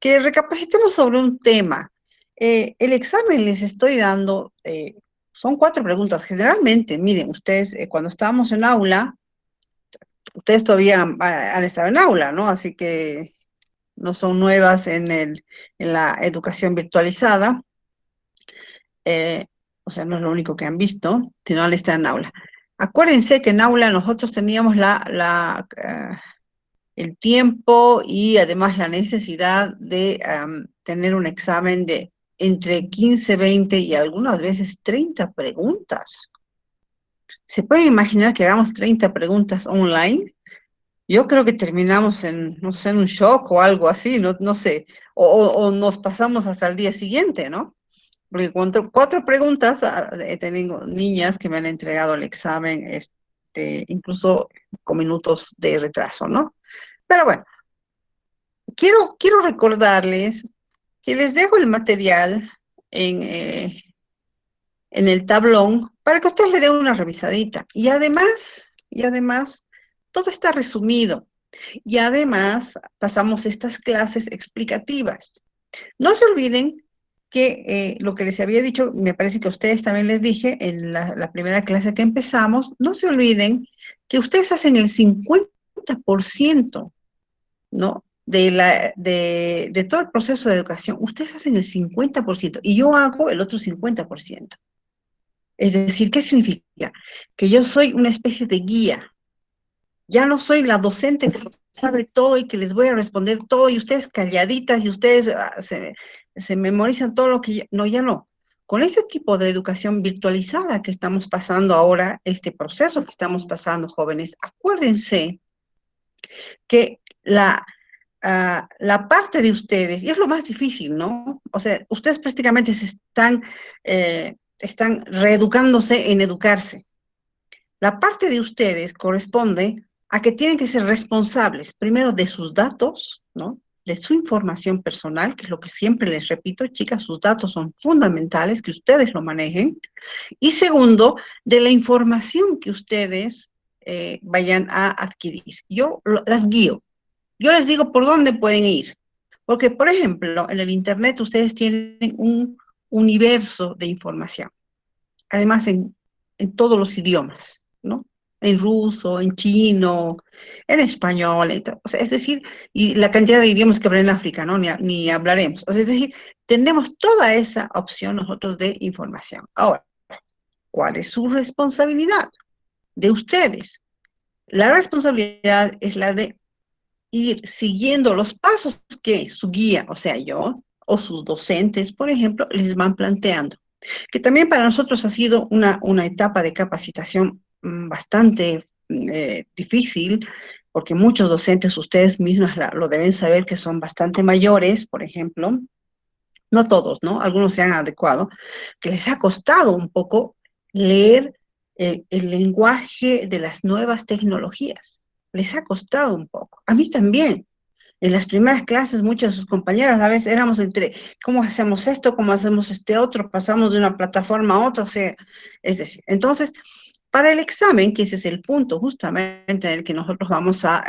que recapacitemos sobre un tema. El examen les estoy dando, son cuatro preguntas. Generalmente, miren, ustedes cuando estábamos en aula, ustedes todavía han estado en aula, ¿no? Así que no son nuevas en la educación virtualizada. eh, o sea, no es lo único que han visto, sino al estar en aula. Acuérdense que en aula nosotros teníamos el tiempo y además la necesidad de tener un examen de entre 15, 20 y algunas veces 30 preguntas. ¿Se puede imaginar que hagamos 30 preguntas online? Yo creo que terminamos en, no sé, en un shock o algo así, no sé, o nos pasamos hasta el día siguiente, ¿no? Porque cuatro preguntas, he tenido niñas que me han entregado el examen, incluso con minutos de retraso, ¿no? Pero bueno, quiero recordarles que les dejo el material en, eh, en el tablón para que ustedes le den una revisadita. Y además, todo está resumido. Y además, pasamos estas clases explicativas. No se olviden que lo que les había dicho, me parece que a ustedes también les dije en la primera clase que empezamos, no se olviden que ustedes hacen el 50%, ¿no? De todo el proceso de educación. Ustedes hacen el 50% y yo hago el otro 50%. Es decir, ¿qué significa? Que yo soy una especie de guía. Ya no soy la docente que sabe todo y que les voy a responder todo y ustedes calladitas y ustedes se memorizan todo lo que no, ya no. Con este tipo de educación virtualizada que estamos pasando ahora, este proceso que estamos pasando, jóvenes, acuérdense que la parte de ustedes, y es lo más difícil, ¿no? O sea, ustedes prácticamente están reeducándose en educarse. La parte de ustedes corresponde a que tienen que ser responsables, primero, de sus datos, ¿no? De su información personal, que es lo que siempre les repito, chicas, sus datos son fundamentales, que ustedes lo manejen. Y segundo, de la información que ustedes vayan a adquirir. Las guío. Yo les digo por dónde pueden ir. Porque, por ejemplo, en el Internet ustedes tienen un universo de información, además en todos los idiomas, ¿no? En ruso, en chino, en español, o sea, es decir, y la cantidad de idiomas que habrá en África, ¿no? Ni hablaremos. O sea, es decir, tenemos toda esa opción nosotros de información. Ahora, ¿cuál es su responsabilidad de ustedes? La responsabilidad es la de ir siguiendo los pasos que su guía, o sea, yo, o sus docentes, por ejemplo, les van planteando, que también para nosotros ha sido una etapa de capacitación bastante difícil, porque muchos docentes, ustedes mismas lo deben saber, que son bastante mayores, por ejemplo, no todos, ¿no? Algunos se han adecuado, que les ha costado un poco leer el lenguaje de las nuevas tecnologías. Les ha costado un poco. A mí también. En las primeras clases, muchas de sus compañeras, a veces éramos entre, ¿cómo hacemos esto? ¿Cómo hacemos este otro? Pasamos de una plataforma a otra, o sea, es decir, entonces, para el examen, que ese es el punto justamente en el que nosotros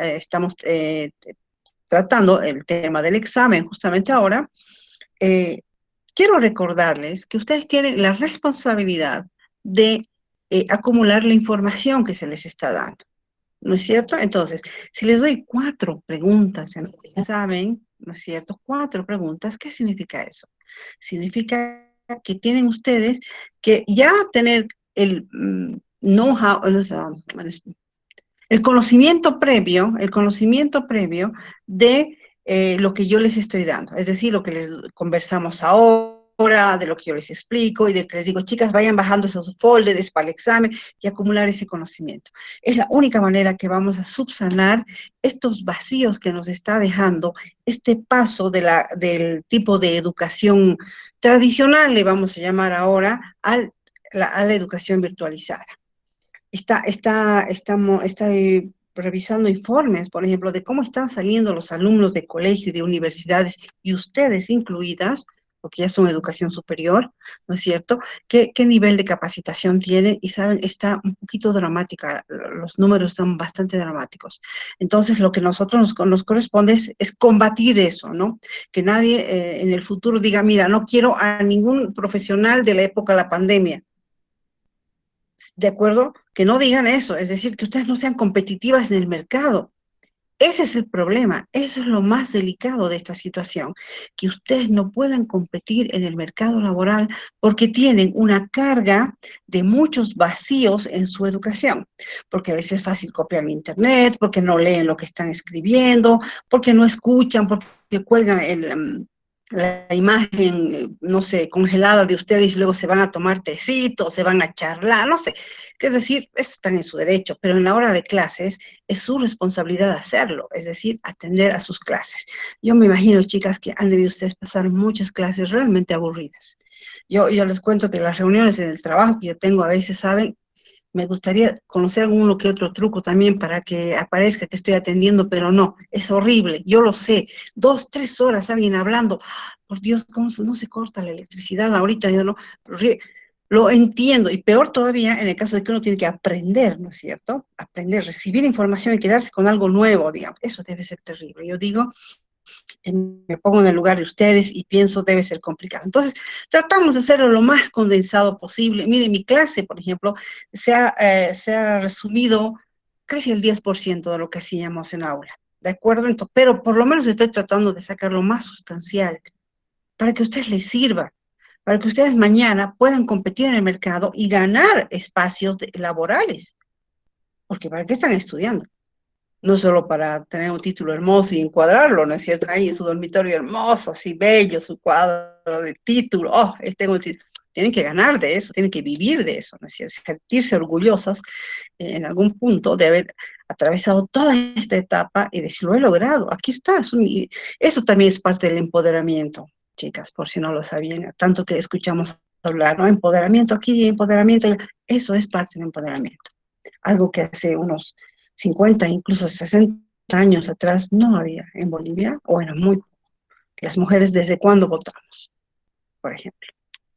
estamos tratando el tema del examen justamente ahora, eh, quiero recordarles que ustedes tienen la responsabilidad de acumular la información que se les está dando. ¿No es cierto? Entonces, si les doy cuatro preguntas en el examen, ¿no es cierto? Cuatro preguntas, ¿qué significa eso? Significa que tienen ustedes que ya tener el know-how, el conocimiento previo de lo que yo les estoy dando, es decir, lo que les conversamos ahora, de lo que yo les explico y de que les digo, chicas, vayan bajando esos folders para el examen y acumular ese conocimiento. Es la única manera que vamos a subsanar estos vacíos que nos está dejando este paso del tipo de educación tradicional, le vamos a llamar ahora, a la educación virtualizada. Está revisando informes, por ejemplo, de cómo están saliendo los alumnos de colegio y de universidades, y ustedes incluidas, porque ya son educación superior, ¿no es cierto? ¿Qué nivel de capacitación tienen? Y saben, está un poquito dramática, los números están bastante dramáticos. Entonces, lo que nosotros nos corresponde es combatir eso, ¿no? Que nadie en el futuro diga, mira, no quiero a ningún profesional de la época de la pandemia, ¿de acuerdo? Que no digan eso, es decir, que ustedes no sean competitivas en el mercado. Ese es el problema, eso es lo más delicado de esta situación, que ustedes no puedan competir en el mercado laboral porque tienen una carga de muchos vacíos en su educación, porque a veces es fácil copiar en internet, porque no leen lo que están escribiendo, porque no escuchan, porque cuelgan la imagen, no sé, congelada de ustedes y luego se van a tomar tecito, se van a charlar, no sé. Es decir, están en su derecho, pero en la hora de clases es su responsabilidad hacerlo, es decir, atender a sus clases. Yo me imagino, chicas, que han debido ustedes pasar muchas clases realmente aburridas. Yo les cuento que las reuniones en el trabajo que yo tengo a veces, ¿saben? Me gustaría conocer alguno que otro truco también para que aparezca que estoy atendiendo, pero no, es horrible, yo lo sé. 2, 3 horas alguien hablando, por Dios, ¿cómo no se corta la electricidad ahorita? Yo no, lo entiendo, y peor todavía en el caso de que uno tiene que aprender, ¿no es cierto? Aprender, recibir información y quedarse con algo nuevo, digamos, eso debe ser terrible. Yo digo, me pongo en el lugar de ustedes y pienso debe ser complicado. Entonces, tratamos de hacerlo lo más condensado posible. Miren, mi clase, por ejemplo, se ha resumido casi el 10% de lo que hacíamos en aula, ¿de acuerdo? Entonces, pero por lo menos estoy tratando de sacar lo más sustancial para que a ustedes les sirva, para que ustedes mañana puedan competir en el mercado y ganar espacios laborales, porque ¿para qué están estudiando? No solo para tener un título hermoso y encuadrarlo, ¿no es cierto? Ahí en su dormitorio hermoso, así bello, su cuadro de título, oh, tengo el título. Tienen que ganar de eso, tienen que vivir de eso, ¿no es cierto? Sentirse orgullosas en algún punto de haber atravesado toda esta etapa y decir, lo he logrado, aquí está. Eso también es parte del empoderamiento, chicas, por si no lo sabían, tanto que escuchamos hablar, ¿no? Empoderamiento aquí, empoderamiento allá. Eso es parte del empoderamiento, algo que hace unos 50, incluso 60 años atrás no había en Bolivia, o bueno, muy. Las mujeres, ¿desde cuándo votamos? Por ejemplo,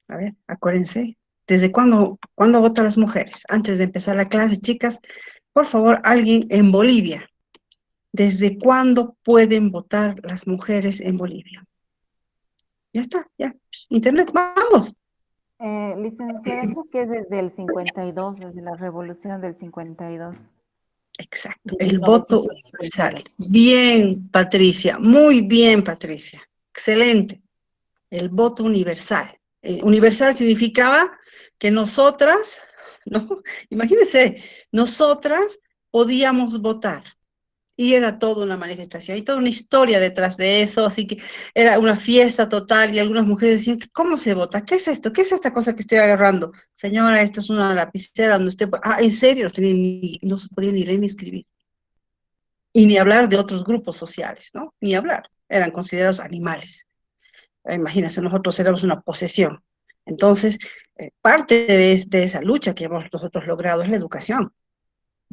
a ver, acuérdense, ¿desde cuándo votan las mujeres? Antes de empezar la clase, chicas, por favor, alguien en Bolivia, ¿desde cuándo pueden votar las mujeres en Bolivia? Ya está, ya, internet, vamos. Licenciada, creo que es desde el 52, desde la revolución del 52, Exacto, de el voto 1932. universal. Bien, Patricia, muy bien, Patricia, excelente. El voto universal. Universal significaba que nosotras, ¿no? Imagínense, nosotras podíamos votar. Y era toda una manifestación, y toda una historia detrás de eso, así que era una fiesta total, y algunas mujeres decían, ¿cómo se vota? ¿Qué es esto? ¿Qué es esta cosa que estoy agarrando? Señora, esto es una lapicera donde usted... ¿en serio? No se podía ni leer ni escribir. Y ni hablar de otros grupos sociales, ¿no? Ni hablar. Eran considerados animales. Imagínense, nosotros éramos una posesión. Entonces, parte de esa lucha que hemos nosotros logrado es la educación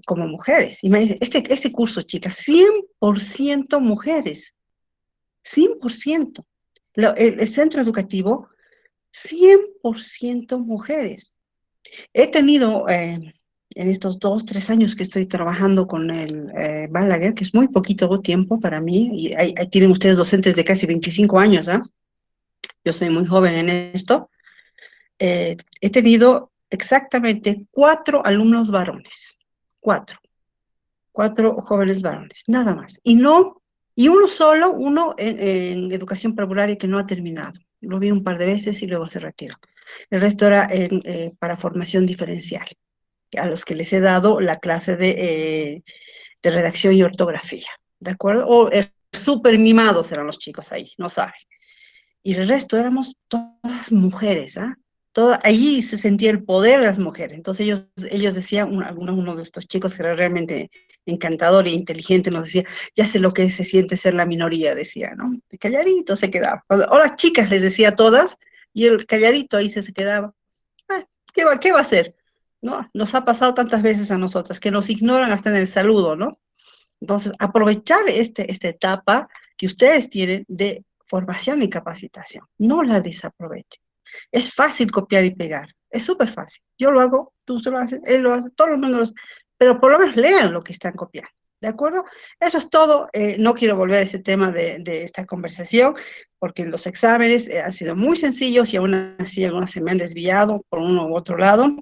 como mujeres. Este curso, chicas, 100% mujeres, 100%. El centro educativo, 100% mujeres. He tenido, en estos 2, 3 años que estoy trabajando con el Balaguer, que es muy poquito tiempo para mí, y ahí tienen ustedes docentes de casi 25 años, ¿ah? Yo soy muy joven en esto. He tenido exactamente 4 alumnos varones, cuatro, 4 jóvenes varones, nada más. Y uno solo, uno en educación parvularia que no ha terminado. Lo vi un par de veces y luego se retiró. El resto era para formación diferencial, a los que les he dado la clase de redacción y ortografía, ¿de acuerdo? O súper mimados eran los chicos ahí, no saben. Y el resto éramos todas mujeres, ¿ah? Allí se sentía el poder de las mujeres. Entonces ellos decían, uno de estos chicos que era realmente encantador e inteligente, nos decía, ya sé lo que se siente ser la minoría, decía, ¿no? Y calladito se quedaba. O las chicas les decía a todas, y el calladito ahí se quedaba. Ah, ¿qué va a hacer? ¿No? Nos ha pasado tantas veces a nosotras, que nos ignoran hasta en el saludo, ¿no? Entonces, aprovechar esta etapa que ustedes tienen de formación y capacitación. No la desaprovechen. Es fácil copiar y pegar. Es súper fácil. Yo lo hago, tú lo haces, él lo hace, todo el mundo lo hace. Pero por lo menos lean lo que están copiando. ¿De acuerdo? Eso es todo. No quiero volver a ese tema de esta conversación, porque los exámenes han sido muy sencillos y aún así algunos se me han desviado por uno u otro lado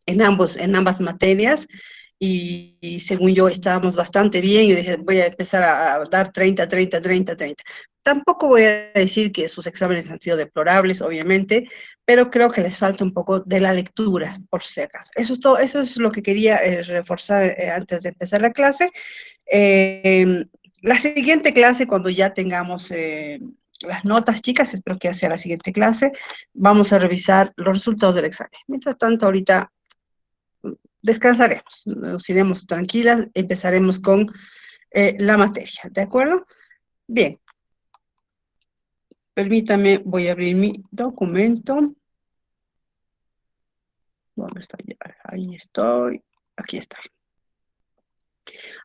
en ambas materias. Y según yo estábamos bastante bien, yo dije, voy a empezar a dar 30, 30, 30, 30. Tampoco voy a decir que sus exámenes han sido deplorables, obviamente, pero creo que les falta un poco de la lectura, por si acaso. Eso es todo, eso es lo que quería reforzar antes de empezar la clase. Eh, la siguiente clase, cuando ya tengamos las notas, chicas, espero que sea la siguiente clase, vamos a revisar los resultados del examen. Mientras tanto, ahorita descansaremos, nos iremos tranquilas, empezaremos con la materia, ¿de acuerdo? Bien, permítame, voy a abrir mi documento. ¿Dónde está ya? Ahí estoy, aquí está.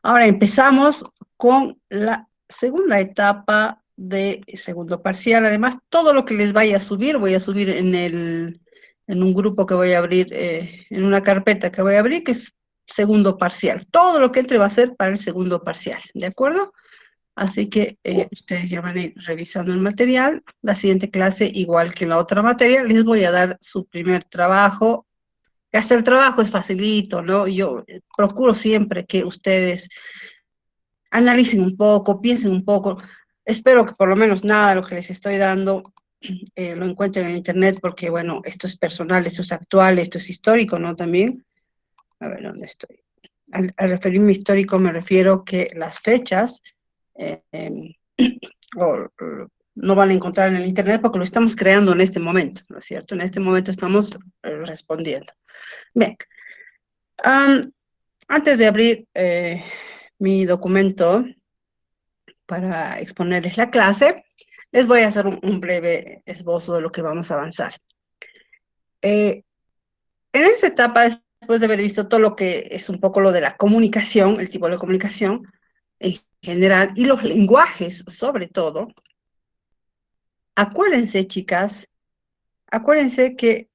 Ahora empezamos con la segunda etapa de segundo parcial. Además, todo lo que les vaya a subir, voy a subir en un grupo que voy a abrir, en una carpeta que voy a abrir, que es segundo parcial. Todo lo que entre va a ser para el segundo parcial, ¿de acuerdo? Así que ustedes ya van a ir revisando el material. La siguiente clase, igual que la otra materia, les voy a dar su primer trabajo. Hasta el trabajo es facilito, ¿no? Yo procuro siempre que ustedes analicen un poco, piensen un poco. Espero que por lo menos nada de lo que les estoy dando lo encuentren en internet, porque bueno, esto es personal, esto es actual, esto es histórico, ¿no? También, a ver, ¿dónde estoy? Al referirme histórico me refiero que las fechas eh, em, no van a encontrar en el internet porque lo estamos creando en este momento, ¿no es cierto? En este momento estamos respondiendo. Bien, um, antes de abrir mi documento para exponerles la clase, les voy a hacer un breve esbozo de lo que vamos a avanzar. En esta etapa, después de haber visto todo lo que es un poco lo de la comunicación, el tipo de comunicación en general, y los lenguajes sobre todo, acuérdense, chicas, acuérdense que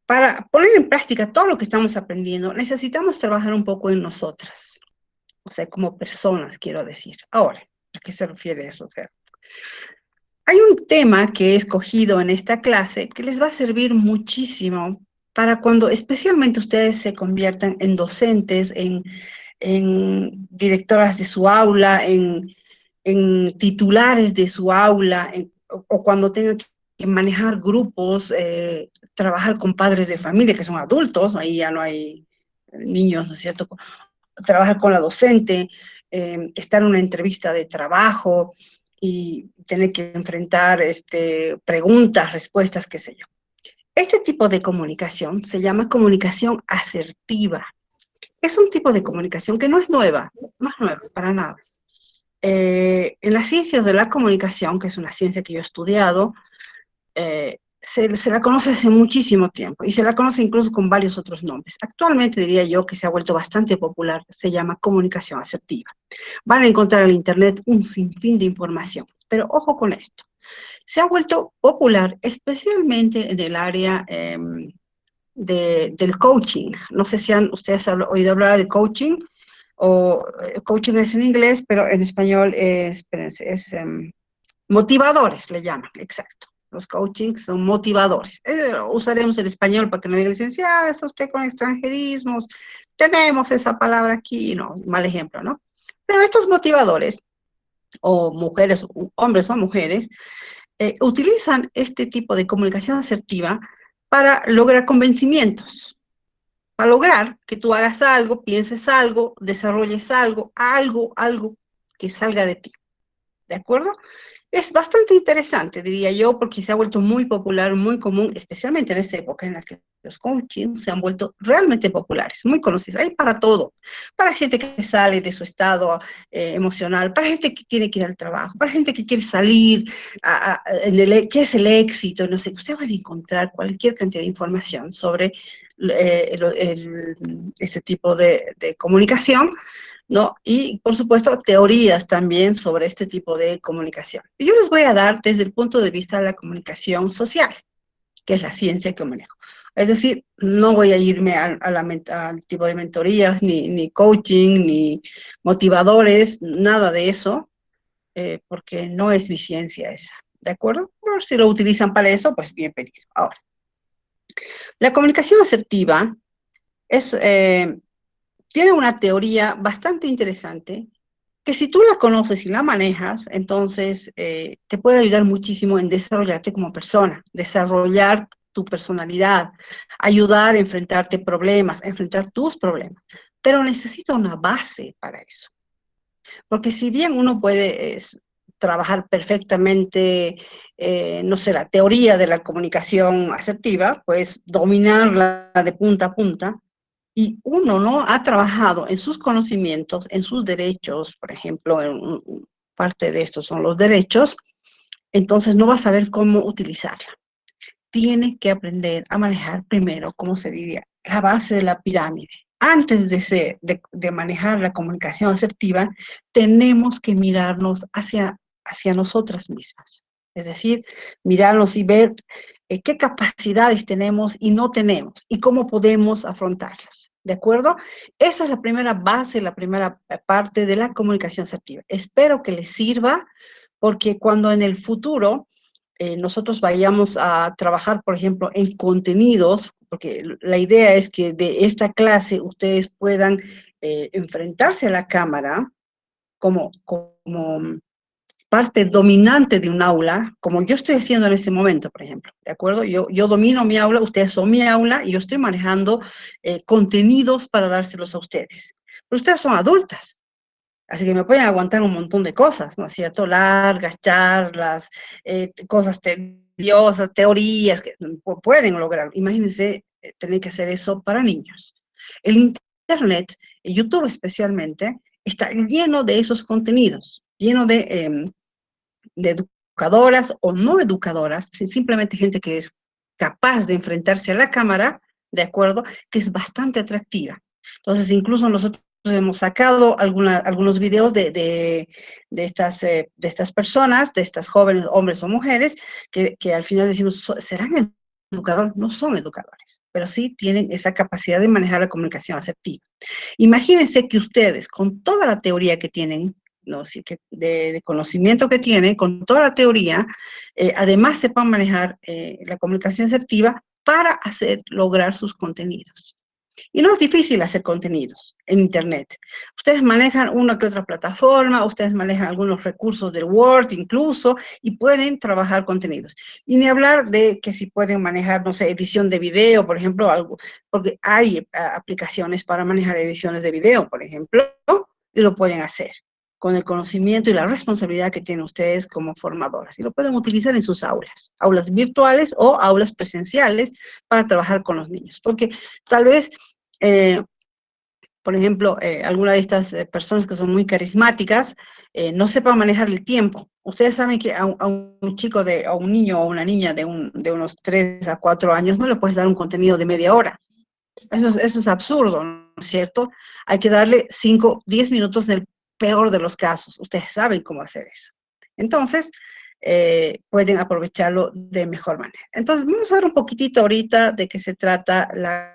para poner en práctica todo lo que estamos aprendiendo, necesitamos trabajar un poco en nosotras, o sea, como personas, quiero decir. Ahora, ¿a qué se refiere eso? O sea, hay un tema que he escogido en esta clase que les va a servir muchísimo para cuando especialmente ustedes se conviertan en docentes, en directoras de su aula, en titulares de su aula, o cuando tengan que manejar grupos, trabajar con padres de familia que son adultos, ahí ya no hay niños, ¿no es cierto? Trabajar con la docente, estar en una entrevista de trabajo y tener que enfrentar preguntas, respuestas, qué sé yo. Este tipo de comunicación se llama comunicación asertiva. Es un tipo de comunicación que no es nueva, no es nueva para nada. En las ciencias de la comunicación, que es una ciencia que yo he estudiado, se la conoce hace muchísimo tiempo y se la conoce incluso con varios otros nombres. Actualmente diría yo que se ha vuelto bastante popular, se llama comunicación asertiva. Van a encontrar en Internet un sinfín de información, pero ojo con esto. Se ha vuelto popular especialmente en el área del coaching. No sé si ustedes han oído hablar de coaching, o coaching es en inglés, pero en español espérense, es motivadores, le llaman, exacto. Los coaching son motivadores. Usaremos el español para que no digan, licenciada, está usted con extranjerismos, tenemos esa palabra aquí, no, mal ejemplo, ¿no? Pero estos motivadores, o mujeres, hombres o mujeres, utilizan este tipo de comunicación asertiva para lograr convencimientos, para lograr que tú hagas algo, pienses algo, desarrolles algo, algo que salga de ti. ¿De acuerdo? Es bastante interesante, diría yo, porque se ha vuelto muy popular, muy común, especialmente en esta época en la que los coaching se han vuelto realmente populares, muy conocidos. Hay para todo, para gente que sale de su estado emocional, para gente que tiene que ir al trabajo, para gente que quiere salir, qué es el éxito, no sé, usted va a encontrar cualquier cantidad de información sobre este tipo de comunicación. ¿no? Y, por supuesto, teorías también sobre este tipo de comunicación. Y yo les voy a dar desde el punto de vista de la comunicación social, que es la ciencia que manejo. Es decir, no voy a irme al tipo de mentorías, ni coaching, ni motivadores, nada de eso, porque no es mi ciencia esa, ¿de acuerdo? Pero si lo utilizan para eso, pues bienvenido. Ahora, la comunicación asertiva es, tiene una teoría bastante interesante que si tú la conoces y la manejas, entonces te puede ayudar muchísimo en desarrollarte como persona, desarrollar tu personalidad, ayudar a enfrentarte problemas, a enfrentar tus problemas. Pero necesita una base para eso. Porque si bien uno puede trabajar perfectamente, no sé, la teoría de la comunicación asertiva, pues dominarla de punta a punta, y uno no ha trabajado en sus conocimientos, en sus derechos, por ejemplo, parte de estos son los derechos, entonces no va a saber cómo utilizarla. Tiene que aprender a manejar primero, como se diría, la base de la pirámide. Antes de manejar la comunicación asertiva, tenemos que mirarnos hacia nosotras mismas. Es decir, mirarnos y ver qué capacidades tenemos y no tenemos y cómo podemos afrontarlas. ¿De acuerdo? Esa es la primera base, la primera parte de la comunicación asertiva. Espero que les sirva porque cuando en el futuro nosotros vayamos a trabajar, por ejemplo, en contenidos, porque la idea es que de esta clase ustedes puedan enfrentarse a la cámara como parte dominante de un aula, como yo estoy haciendo en este momento, por ejemplo, ¿de acuerdo? Yo domino mi aula, ustedes son mi aula y yo estoy manejando contenidos para dárselos a ustedes. Pero ustedes son adultas, así que me pueden aguantar un montón de cosas, ¿no es cierto? Largas charlas, cosas tediosas, teorías que pueden lograr. Imagínense tener que hacer eso para niños. El Internet, YouTube especialmente, está lleno de esos contenidos, lleno de educadoras o no educadoras, simplemente gente que es capaz de enfrentarse a la cámara, ¿de acuerdo? Que es bastante atractiva. Entonces, incluso nosotros hemos sacado algunos videos de estas personas, de estas jóvenes, hombres o mujeres, que al final decimos, ¿serán educadores? No son educadores, pero sí tienen esa capacidad de manejar la comunicación asertiva. Imagínense que ustedes, con toda la teoría que tienen, ¿no? Sí, de conocimiento que tienen, con toda la teoría, además sepan manejar la comunicación asertiva para lograr sus contenidos. Y no es difícil hacer contenidos en Internet. Ustedes manejan una que otra plataforma, ustedes manejan algunos recursos del Word incluso, y pueden trabajar contenidos. Y ni hablar de que si pueden manejar, no sé, edición de video, por ejemplo, algo, porque hay aplicaciones para manejar ediciones de video, por ejemplo, y lo pueden hacer con el conocimiento y la responsabilidad que tienen ustedes como formadoras. Y lo pueden utilizar en sus aulas, aulas virtuales o aulas presenciales para trabajar con los niños. Porque tal vez eh, por ejemplo, alguna de estas personas que son muy carismáticas, no sepan manejar el tiempo. Ustedes saben que a un chico, a un niño o una niña de unos 3 a 4 años no le puedes dar un contenido de media hora. Eso es absurdo, ¿no es cierto? Hay que darle 5, 10 minutos en el peor de los casos. Ustedes saben cómo hacer eso. Entonces, pueden aprovecharlo de mejor manera. Entonces, vamos a ver un poquitito ahorita de qué se trata la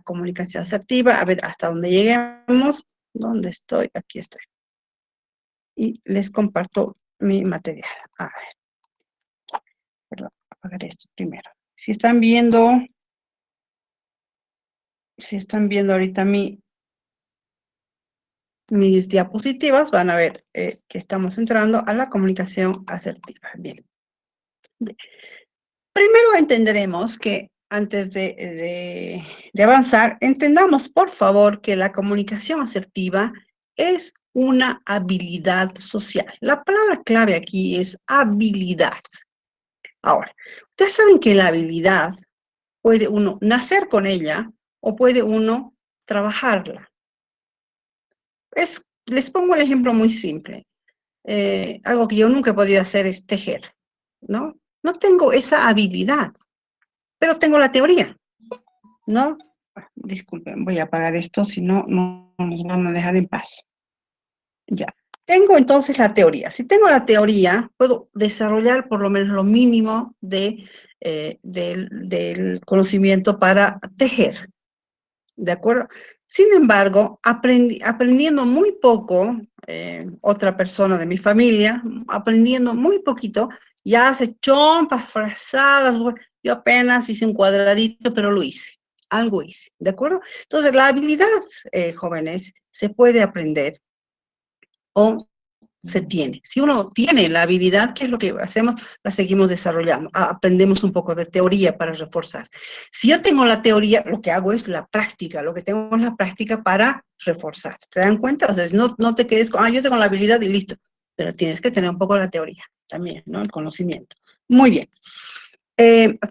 comunicación asertiva, a ver hasta dónde lleguemos. ¿Dónde estoy? Aquí estoy. Y les comparto mi material. A ver, perdón, apagar esto primero. Si están viendo ahorita mis diapositivas, van a ver que estamos entrando a la comunicación asertiva. Bien. Primero entenderemos que antes de avanzar, entendamos por favor que la comunicación asertiva es una habilidad social. La palabra clave aquí es habilidad. Ahora, ustedes saben que la habilidad puede uno nacer con ella o puede uno trabajarla. Les pongo un ejemplo muy simple. Algo que yo nunca he podido hacer es tejer, ¿no? No tengo esa habilidad, pero tengo la teoría, ¿no? Disculpen, voy a apagar esto, si no, no nos van a dejar en paz. Ya. Tengo entonces la teoría. Si tengo la teoría, puedo desarrollar por lo menos lo mínimo del conocimiento para tejer. ¿De acuerdo? Sin embargo, aprendiendo muy poco, otra persona de mi familia, aprendiendo muy poquito, ya hace chompas, frazadas, yo apenas hice un cuadradito, pero lo hice, algo hice, ¿de acuerdo? Entonces, la habilidad, jóvenes, se puede aprender o se tiene. Si uno tiene la habilidad, ¿qué es lo que hacemos? La seguimos desarrollando. Aprendemos un poco de teoría para reforzar. Si yo tengo la teoría, lo que hago es la práctica, lo que tengo es la práctica para reforzar. ¿Se dan cuenta? O sea, no te quedes con, yo tengo la habilidad y listo. Pero tienes que tener un poco la teoría también, ¿no? El conocimiento. Muy bien.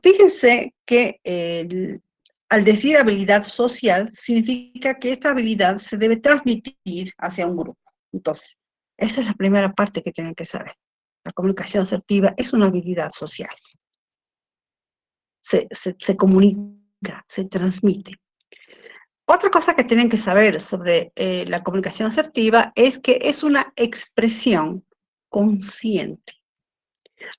Fíjense que al decir habilidad social, significa que esta habilidad se debe transmitir hacia un grupo. Entonces, esa es la primera parte que tienen que saber. La comunicación asertiva es una habilidad social. Se comunica, se transmite. Otra cosa que tienen que saber sobre la comunicación asertiva es que es una expresión consciente.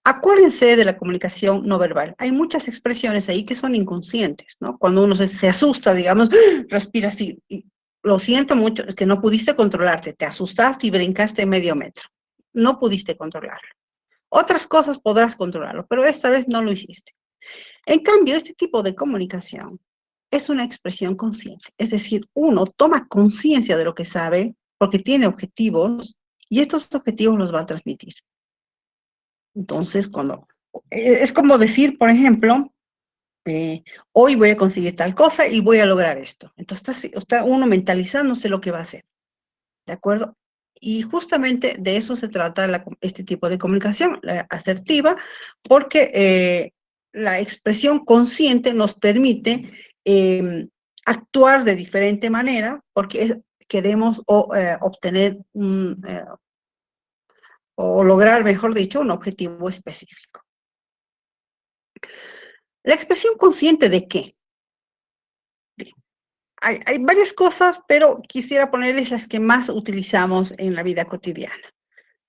Acuérdense de la comunicación no verbal. Hay muchas expresiones ahí que son inconscientes, ¿no? Cuando uno se asusta, digamos, respira así. Y lo siento mucho, es que no pudiste controlarte, te asustaste y brincaste medio metro. No pudiste controlarlo. Otras cosas podrás controlarlo, pero esta vez no lo hiciste. En cambio, este tipo de comunicación es una expresión consciente. Es decir, uno toma conciencia de lo que sabe porque tiene objetivos y estos objetivos los va a transmitir. Entonces, es como decir, por ejemplo, hoy voy a conseguir tal cosa y voy a lograr esto. Entonces está uno mentalizándose lo que va a hacer, ¿de acuerdo? Y justamente de eso se trata este tipo de comunicación, la asertiva, porque la expresión consciente nos permite actuar de diferente manera, porque queremos obtener o lograr, mejor dicho, un objetivo específico. La expresión consciente de qué. Hay varias cosas, pero quisiera ponerles las que más utilizamos en la vida cotidiana.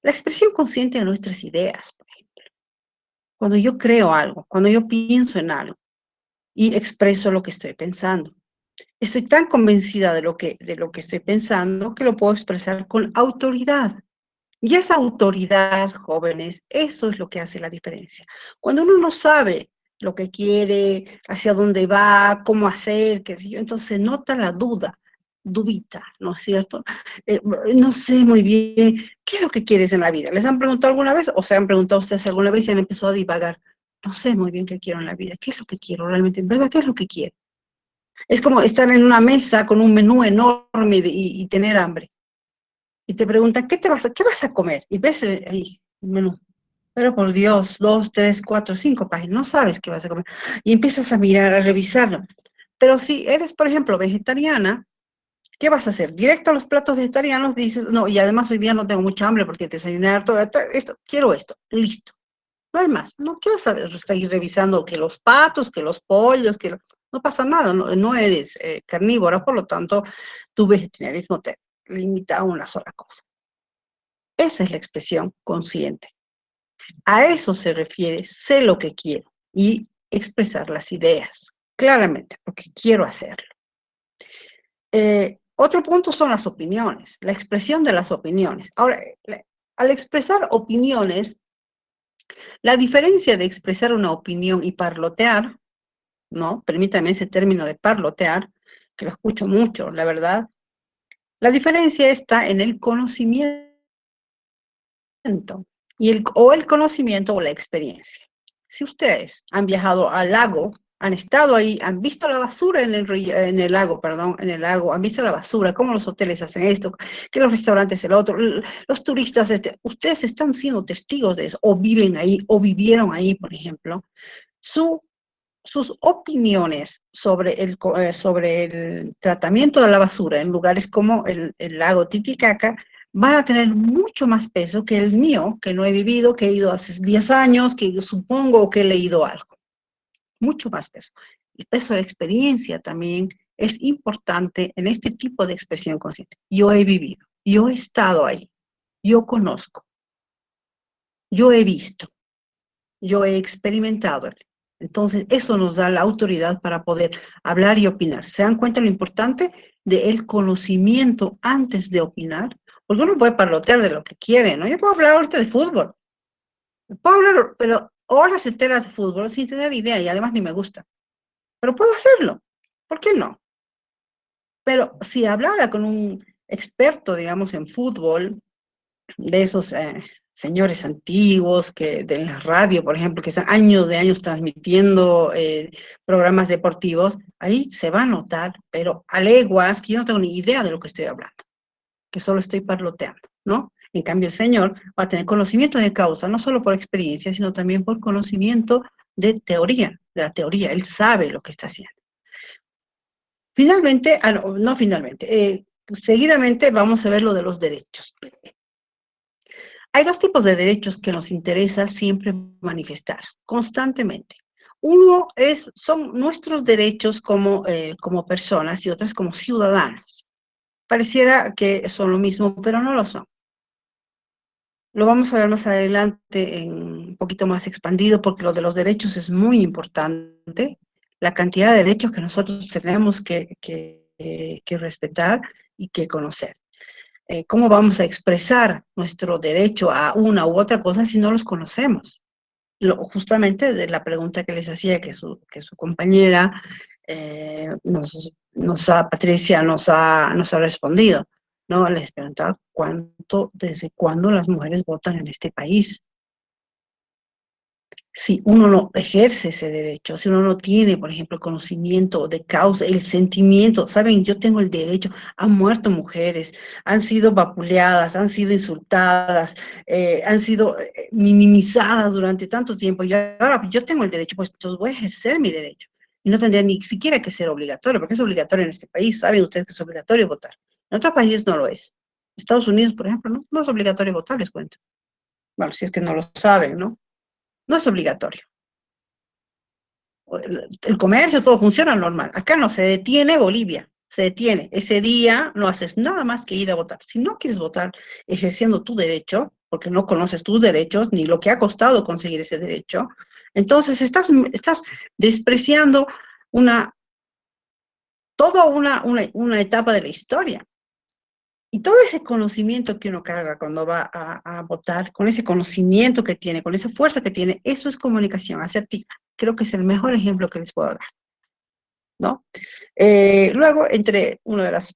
La expresión consciente de nuestras ideas, por ejemplo. Cuando yo creo algo, cuando yo pienso en algo y expreso lo que estoy pensando. Estoy tan convencida de lo que estoy pensando que lo puedo expresar con autoridad. Y esa autoridad, jóvenes, eso es lo que hace la diferencia. Cuando uno no sabe lo que quiere, hacia dónde va, cómo hacer, qué sé yo, entonces se nota la dubita, ¿no es cierto? No sé muy bien, ¿qué es lo que quieres en la vida? ¿Les han preguntado alguna vez o se han preguntado ustedes alguna vez y han empezado a divagar? No sé muy bien qué quiero en la vida, qué es lo que quiero realmente, en verdad, qué es lo que quiero. Es como estar en una mesa con un menú enorme y tener hambre y te preguntan, ¿qué vas a comer? Y ves ahí el menú. Pero por Dios, 2, 3, 4, 5 páginas, no sabes qué vas a comer. Y empiezas a mirar, a revisarlo. Pero si eres, por ejemplo, vegetariana, ¿qué vas a hacer? Directo a los platos vegetarianos dices, no, y además hoy día no tengo mucha hambre porque desayuné harto, esto, quiero esto, listo. No hay más, no quiero saber, seguir revisando que los patos, que los pollos, no pasa nada, no eres carnívora, por lo tanto, tu vegetarianismo te limita a una sola cosa. Esa es la expresión consciente. A eso se refiere, sé lo que quiero y expresar las ideas claramente, porque quiero hacerlo. Otro punto son las opiniones, la expresión de las opiniones. Ahora, al expresar opiniones, la diferencia de expresar una opinión y parlotear, ¿no? Permítame ese término de parlotear, que lo escucho mucho, la verdad. La diferencia está en el conocimiento o el conocimiento o la experiencia. Si ustedes han viajado al lago, han estado ahí, han visto la basura en el lago, perdón, en el lago, han visto la basura, cómo los hoteles hacen esto, que los restaurantes el otro, los turistas, ustedes están siendo testigos de eso, o viven ahí, o vivieron ahí, por ejemplo, sus opiniones sobre el tratamiento de la basura en lugares como el lago Titicaca van a tener mucho más peso que el mío, que no he vivido, que he ido hace 10 años, que supongo que he leído algo. Mucho más peso. El peso de la experiencia también es importante en este tipo de expresión consciente. Yo he vivido, yo he estado ahí. yo conozco, yo he visto, yo he experimentado. Entonces, eso nos da la autoridad para poder hablar y opinar. ¿Se dan cuenta lo importante del conocimiento antes de opinar? Porque uno puede parlotear de lo que quiere, ¿no? Yo puedo hablar ahorita de fútbol, puedo hablar, pero horas enteras de fútbol sin tener idea y además ni me gusta. Pero puedo hacerlo. ¿Por qué no? Pero si hablara con un experto, digamos, en fútbol, de esos señores antiguos que de la radio, por ejemplo, que están años de años transmitiendo programas deportivos, ahí se va a notar, pero a leguas, que yo no tengo ni idea de lo que estoy hablando, que solo estoy parloteando, ¿no? En cambio, el señor va a tener conocimiento de causa, no solo por experiencia, sino también por conocimiento de teoría, de la teoría. Él sabe lo que está haciendo. Finalmente, no finalmente, seguidamente vamos a ver lo de los derechos. Hay dos tipos de derechos que nos interesa siempre manifestar, constantemente. Uno son nuestros derechos como personas y otros como ciudadanos. Pareciera que son lo mismo, pero no lo son. Lo vamos a ver más adelante un poquito más expandido, porque lo de los derechos es muy importante. La cantidad de derechos que nosotros tenemos que respetar y que conocer. ¿Cómo vamos a expresar nuestro derecho a una u otra cosa si no los conocemos? Justamente de la pregunta que les hacía, que su compañera, Patricia, nos ha respondido, ¿no? Les preguntaba desde cuándo las mujeres votan en este país. Si uno no ejerce ese derecho, si uno no tiene, por ejemplo, conocimiento de causa, el sentimiento, saben, yo tengo el derecho, han muerto mujeres, han sido vapuleadas, han sido insultadas, han sido minimizadas durante tanto tiempo, y ahora yo tengo el derecho, pues entonces voy a ejercer mi derecho. Y no tendría ni siquiera que ser obligatorio, porque es obligatorio en este país, saben ustedes que es obligatorio votar. En otros países no lo es. Estados Unidos, por ejemplo, no es obligatorio votar, les cuento. Bueno, si es que no lo saben, ¿no? No es obligatorio. El comercio, todo funciona normal. Acá no se detiene Bolivia, se detiene. Ese día no haces nada más que ir a votar. Si no quieres votar ejerciendo tu derecho, porque no conoces tus derechos, ni lo que ha costado conseguir ese derecho, entonces estás despreciando toda una etapa de la historia. Y todo ese conocimiento que uno carga cuando va a votar, con ese conocimiento que tiene, con esa fuerza que tiene, eso es comunicación asertiva. Creo que es el mejor ejemplo que les puedo dar, ¿no? Luego, entre una de las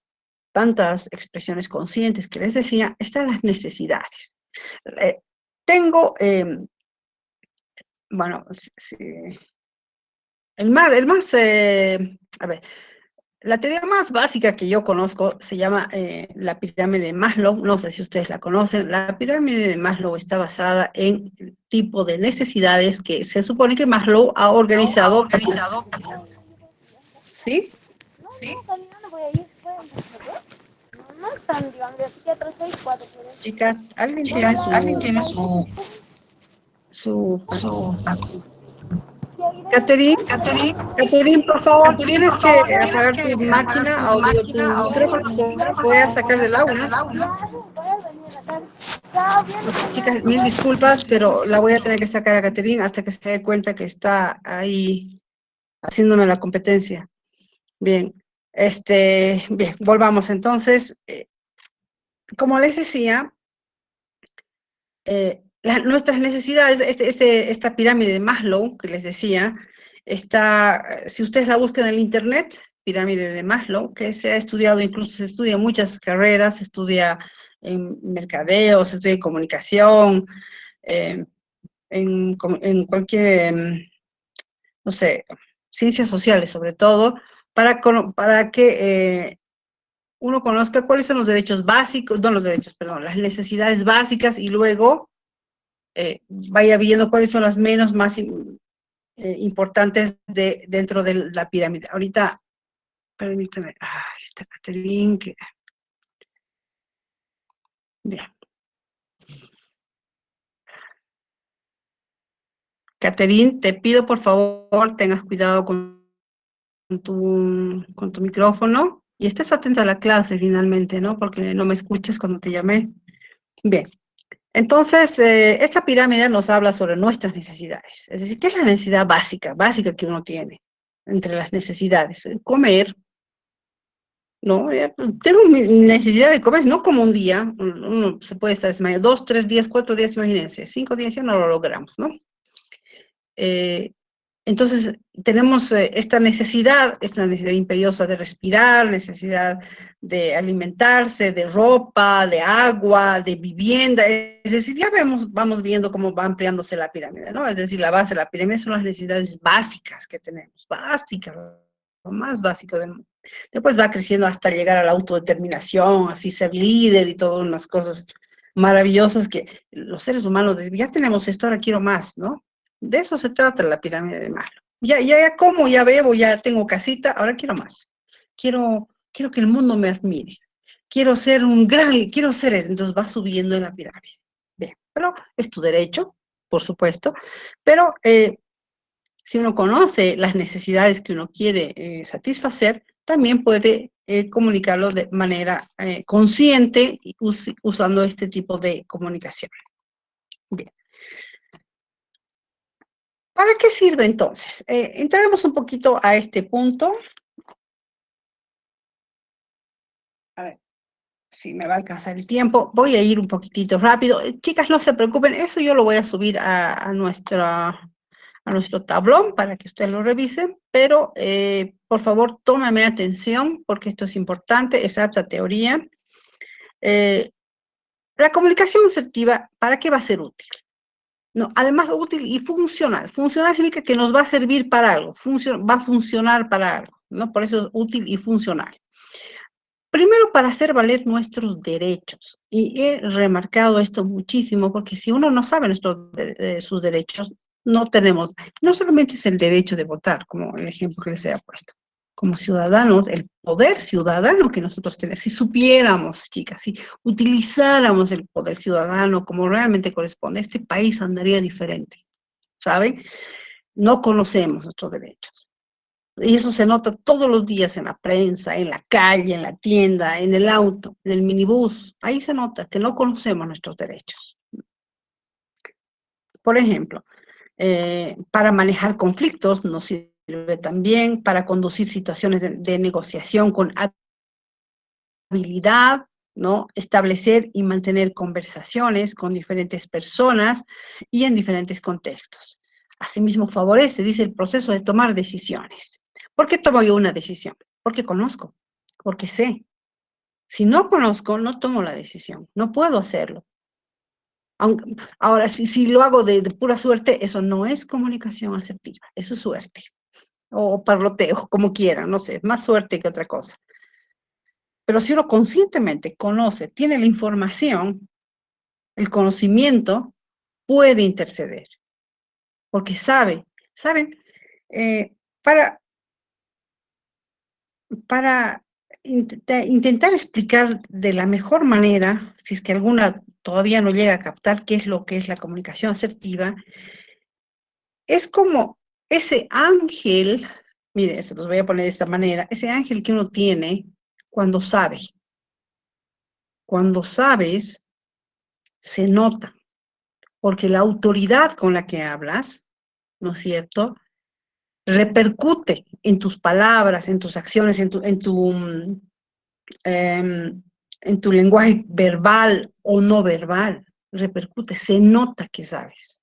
tantas expresiones conscientes que les decía, están las necesidades. Eh, tengo, bueno, a ver, la teoría más básica que yo conozco se llama la pirámide de Maslow, no sé si ustedes la conocen. La pirámide de Maslow está basada en el tipo de necesidades que se supone que Maslow ha organizado. ¿Sí? ¿Sí? No voy a ir. No es tan grande, así que atrás hay cuatro. Chicas, ¿alguien tiene ¿Alguien tiene su su Catherine? Catherine? Catherine, por favor, Catherine, tienes por que favor, tienes apagar que tu apagar máquina, tu audio, máquina, tu audio, micrófono, tu te micrófono, voy a te voy sacar a del sacar aula. del aula. Voy a venir acá. Chao, bien, Chicas, mil disculpas, pero la voy a tener que sacar a Catherine hasta que se dé cuenta que está ahí haciéndome la competencia. Bien, bien, volvamos entonces. Como les decía, nuestras necesidades, esta pirámide de Maslow que les decía, si ustedes la buscan en el internet, pirámide de Maslow, que se ha estudiado, incluso se estudia en muchas carreras, se estudia en mercadeo, se estudia en comunicación, eh, en cualquier, no sé, ciencias sociales sobre todo, para que uno conozca cuáles son los derechos básicos, no los derechos, perdón, las necesidades básicas y luego vaya viendo cuáles son las más importantes dentro de la pirámide. Ahorita, permítame, está Catherine, bien. Catherine, te pido por favor tengas cuidado con tu micrófono y estés atenta a la clase finalmente, ¿no? Porque no me escuches cuando te llamé. Bien. Entonces, esta pirámide nos habla sobre nuestras necesidades. Es decir, ¿qué es la necesidad básica, básica que uno tiene entre las necesidades? Comer, ¿no? Tengo mi necesidad de comer, no como un día, uno se puede estar desmayado, 2, 3 días, 4 días, imagínense, 5 días ya no lo logramos, ¿no? Eh, entonces, tenemos esta necesidad imperiosa de respirar, necesidad de alimentarse, de ropa, de agua, de vivienda. Es decir, ya vamos viendo cómo va ampliándose la pirámide, ¿no? Es decir, la base de la pirámide son las necesidades básicas que tenemos, básicas, lo más básico del mundo. Después va creciendo hasta llegar a la autodeterminación, así ser líder y todas unas cosas maravillosas que los seres humanos, ya tenemos esto, ahora quiero más, ¿no? De eso se trata la pirámide de Maslow. Ya como, ya bebo, ya tengo casita, ahora quiero más. Quiero que el mundo me admire. Quiero ser quiero ser eso. Entonces va subiendo en la pirámide. Bien, pero es tu derecho, por supuesto, pero si uno conoce las necesidades que uno quiere satisfacer, también puede comunicarlo de manera consciente usando este tipo de comunicación. Bien. ¿Para qué sirve entonces? Entraremos un poquito a este punto. A ver si me va a alcanzar el tiempo. Voy a ir un poquitito rápido. Chicas, no se preocupen, eso yo lo voy a subir a nuestro tablón para que ustedes lo revisen, pero por favor tómame atención porque esto es importante, es alta teoría. La comunicación asertiva, ¿para qué va a ser útil? No, además útil y funcional. Funcional significa que nos va a servir para algo, va a funcionar para algo, ¿no? Por eso es útil y funcional. Primero, para hacer valer nuestros derechos. Y he remarcado esto muchísimo, porque si uno no sabe sus derechos, no solamente es el derecho de votar, como el ejemplo que les he puesto, como ciudadanos, el poder ciudadano que nosotros tenemos, si supiéramos, chicas, si utilizáramos el poder ciudadano como realmente corresponde, este país andaría diferente, ¿saben? No conocemos nuestros derechos. Y eso se nota todos los días en la prensa, en la calle, en la tienda, en el auto, en el minibús. Ahí se nota que no conocemos nuestros derechos. Por ejemplo, para manejar conflictos nos sirve también, para conducir situaciones de negociación con habilidad, ¿no? Establecer y mantener conversaciones con diferentes personas y en diferentes contextos. Asimismo, favorece, dice, el proceso de tomar decisiones. ¿Por qué tomo yo una decisión? Porque conozco, porque sé. Si no conozco, no tomo la decisión, no puedo hacerlo. Ahora, si lo hago de pura suerte, eso no es comunicación asertiva, eso es suerte. O parloteo, como quieran, no sé, es más suerte que otra cosa. Pero si uno conscientemente conoce, tiene la información, el conocimiento, puede interceder, porque ¿saben? Eh, para, para intentar explicar de la mejor manera, si es que alguna todavía no llega a captar qué es lo que es la comunicación asertiva, es como ese ángel, mire, se los voy a poner de esta manera, ese ángel que uno tiene cuando sabe. Cuando sabes, se nota, porque la autoridad con la que hablas, ¿no es cierto?, repercute en tus palabras, en tus acciones, en tu lenguaje verbal o no verbal, repercute, se nota que sabes.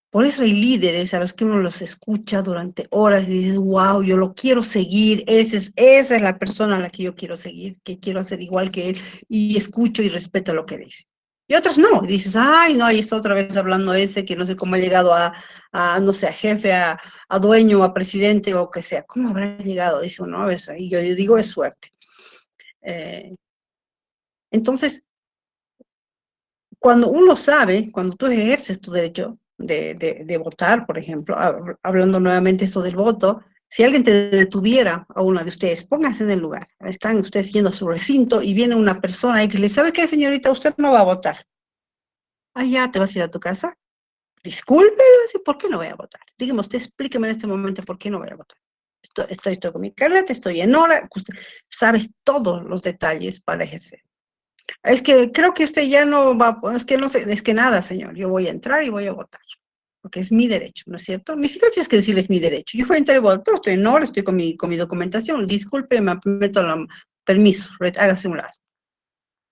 Por eso hay líderes a los que uno los escucha durante horas y dices, wow, yo lo quiero seguir, esa es la persona a la que yo quiero seguir, que quiero hacer igual que él, y escucho y respeto lo que dice. Y otras no, y dices, ay, no, ahí está otra vez hablando ese, que no sé cómo ha llegado no sé, a jefe, a dueño, a presidente, o que sea. ¿Cómo habrá llegado? Dice uno, a veces, y yo digo, es suerte. Entonces, cuando uno sabe, cuando tú ejerces tu derecho de votar, por ejemplo, hablando nuevamente esto del voto, si alguien te detuviera a una de ustedes, pónganse en el lugar, están ustedes yendo a su recinto y viene una persona y que le sabe qué, señorita, usted no va a votar. Ah, ya, ¿te vas a ir a tu casa? Disculpe, ¿por qué no voy a votar? Dígame usted, explíqueme en este momento por qué no voy a votar. Estoy con mi carreta, estoy en hora, usted sabes todos los detalles para ejercer. Es que creo que usted ya no va, es que no sé, es que nada, señor, yo voy a entrar y voy a votar, porque es mi derecho, ¿no es cierto? Ni siquiera tienes que decirle es mi derecho. Yo voy a entrar y votar, estoy en hora, estoy con mi documentación, disculpe, me meto la, permiso, hágase un lado.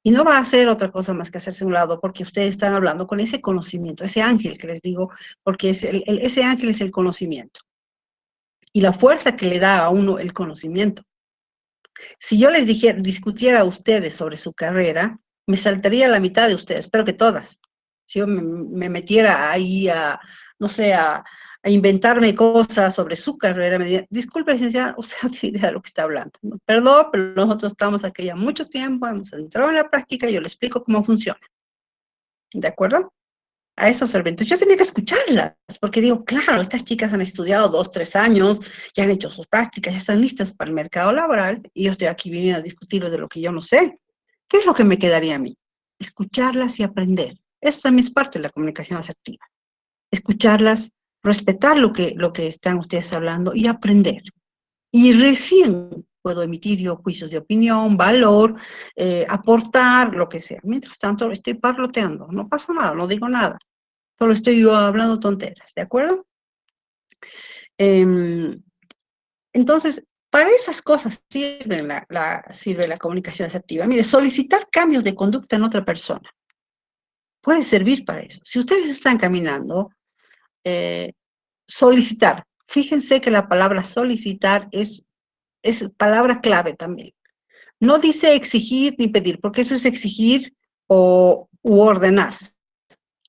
Y no va a hacer otra cosa más que hacerse a un lado, porque ustedes están hablando con ese conocimiento, ese ángel que les digo, porque es ese ángel es el conocimiento. Y la fuerza que le da a uno el conocimiento. Si yo les dijera, discutiera a ustedes sobre su carrera, me saltaría la mitad de ustedes, espero que todas. Si yo me metiera ahí a, no sé, a inventarme cosas sobre su carrera, me diría, disculpe, licenciada, usted no tiene idea de lo que está hablando. ¿No? Perdón, pero nosotros estamos aquí ya mucho tiempo, hemos entrado en la práctica y yo le explico cómo funciona. ¿De acuerdo? A esos servidores. Yo tenía que escucharlas, porque digo, claro, estas chicas han estudiado 2, 3 años, ya han hecho sus prácticas, ya están listas para el mercado laboral, y yo estoy aquí viniendo a discutir de lo que yo no sé. ¿Qué es lo que me quedaría a mí? Escucharlas y aprender. Eso también es parte de la comunicación asertiva. Escucharlas, respetar lo que están ustedes hablando y aprender. Y recién puedo emitir yo juicios de opinión, valor, aportar, lo que sea. Mientras tanto, estoy parloteando, no pasa nada, no digo nada. Solo estoy yo hablando tonteras, ¿de acuerdo? Eh, entonces, para esas cosas sirve la comunicación asertiva. Mire, solicitar cambios de conducta en otra persona puede servir para eso. Si ustedes están caminando, eh, solicitar. Fíjense que la palabra solicitar es palabra clave también. No dice exigir ni pedir, porque eso es exigir u ordenar.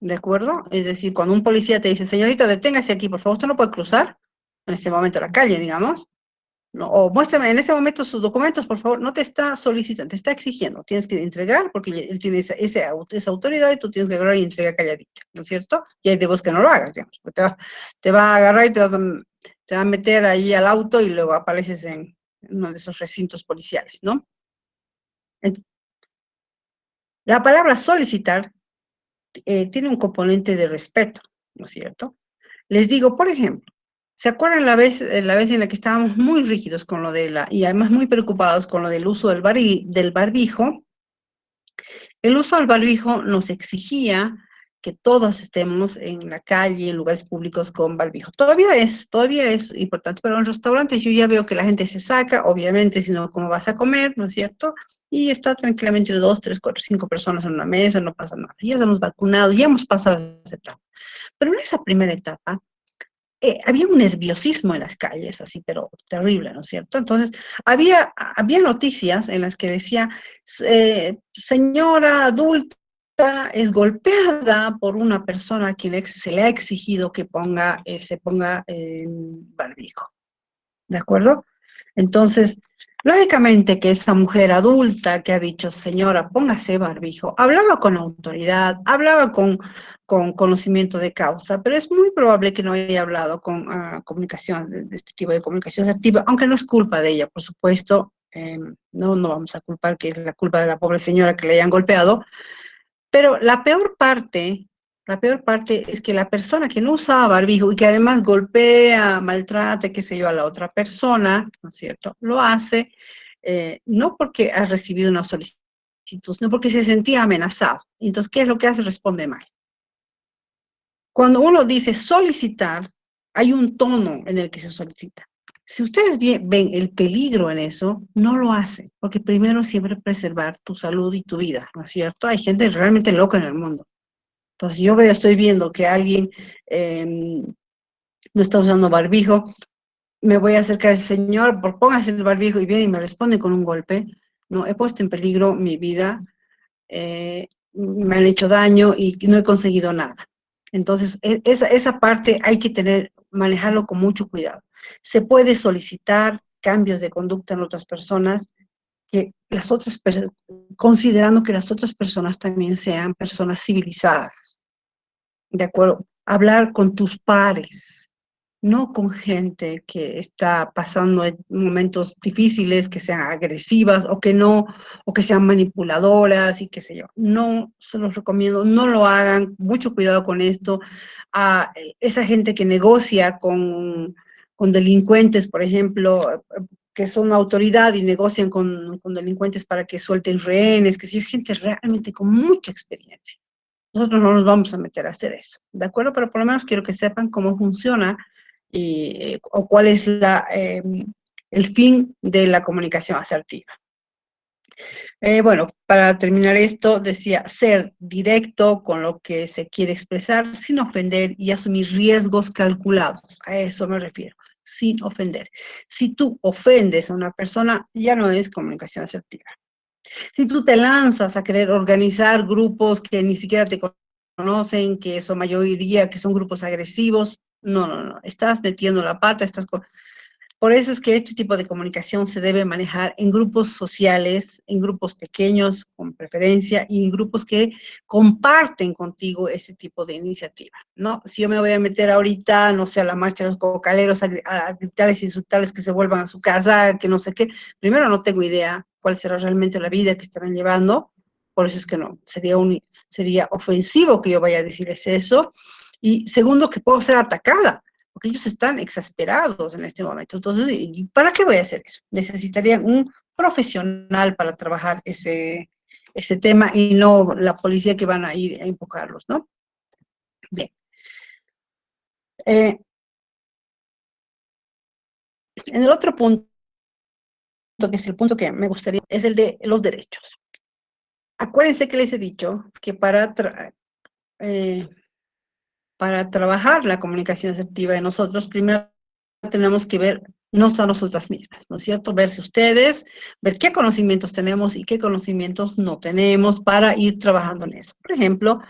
¿De acuerdo? Es decir, cuando un policía te dice, señorita, deténgase aquí, por favor, usted no puede cruzar en este momento la calle, digamos, ¿no? O muéstrame en este momento sus documentos, por favor, no te está solicitando, te está exigiendo, tienes que entregar porque él tiene esa autoridad y tú tienes que agarrar y entregar calladita, ¿no es cierto? Y hay de vos que no lo hagas, digamos, te va a agarrar y te va a meter ahí al auto y luego apareces en uno de esos recintos policiales, ¿no? La palabra solicitar tiene un componente de respeto, ¿no es cierto? Les digo, por ejemplo, ¿se acuerdan la vez en la que estábamos muy rígidos con lo de y además muy preocupados con lo del uso del barbijo? El uso del barbijo nos exigía que todos estemos en la calle, en lugares públicos con barbijo. Todavía es importante, pero en restaurantes yo ya veo que la gente se saca, obviamente, si no, ¿cómo vas a comer, no es cierto? Y está tranquilamente 2, 3, 4, 5 personas en una mesa, no pasa nada. Ya estamos vacunados, ya hemos pasado esa etapa. Pero en esa primera etapa, había un nerviosismo en las calles, así, pero terrible, ¿no es cierto? Entonces, había noticias en las que decía, señora adulta es golpeada por una persona a quien se le ha exigido que se ponga barbijo, ¿de acuerdo? Entonces, lógicamente que esa mujer adulta que ha dicho, señora, póngase barbijo, hablaba con autoridad, hablaba con conocimiento de causa, pero es muy probable que no haya hablado con comunicación, de este tipo de comunicación asertiva, aunque no es culpa de ella, por supuesto, no vamos a culpar que es la culpa de la pobre señora que le hayan golpeado, pero la peor parte es que la persona que no usaba barbijo y que además golpea, maltrata, qué sé yo, a la otra persona, ¿no es cierto? Lo hace no porque ha recibido una solicitud, sino porque se sentía amenazado. Entonces, ¿qué es lo que hace? Responde mal. Cuando uno dice solicitar, hay un tono en el que se solicita. Si ustedes ven el peligro en eso, no lo hacen, porque primero siempre preservar tu salud y tu vida, ¿no es cierto? Hay gente realmente loca en el mundo. Entonces estoy viendo que alguien no está usando barbijo, me voy a acercar al señor, póngase el barbijo y viene y me responde con un golpe. No, he puesto en peligro mi vida, me han hecho daño y no he conseguido nada. Entonces, esa parte hay que manejarlo con mucho cuidado. Se puede solicitar cambios de conducta en otras personas, considerando que las otras personas también sean personas civilizadas. ¿De acuerdo? Hablar con tus pares, no con gente que está pasando momentos difíciles, que sean agresivas o que sean manipuladoras y qué sé yo. No se los recomiendo, no lo hagan, mucho cuidado con esto. Esa gente que negocia con delincuentes, por ejemplo, que son autoridad y negocian con delincuentes para que suelten rehenes, que sí, gente realmente con mucha experiencia. Nosotros no nos vamos a meter a hacer eso, ¿de acuerdo? Pero por lo menos quiero que sepan cómo funciona o cuál es el fin de la comunicación asertiva. Bueno, para terminar esto, decía, ser directo con lo que se quiere expresar sin ofender y asumir riesgos calculados. A eso me refiero, sin ofender. Si tú ofendes a una persona, ya no es comunicación asertiva. Si tú te lanzas a querer organizar grupos que ni siquiera te conocen, que son mayoría, que son grupos agresivos, no, no, no, estás metiendo la pata, por eso es que este tipo de comunicación se debe manejar en grupos sociales, en grupos pequeños, con preferencia, y en grupos que comparten contigo ese tipo de iniciativa, ¿no? Si yo me voy a meter ahorita, no sé, a la marcha de los cocaleros, a gritarles, insultarles que se vuelvan a su casa, que no sé qué, primero no tengo idea cuál será realmente la vida que estarán llevando, por eso es que no, sería ofensivo que yo vaya a decirles eso, y segundo, que puedo ser atacada, porque ellos están exasperados en este momento. Entonces, ¿y para qué voy a hacer eso? Necesitarían un profesional para trabajar ese tema y no la policía que van a ir a empujarlos, ¿no? Bien. En el otro punto, que es el punto que me gustaría, es el de los derechos. Acuérdense que les he dicho que para trabajar la comunicación asertiva de nosotros, primero tenemos que vernos a nosotras mismas, ¿no es cierto? Verse ustedes, ver qué conocimientos tenemos y qué conocimientos no tenemos para ir trabajando en eso. Por ejemplo,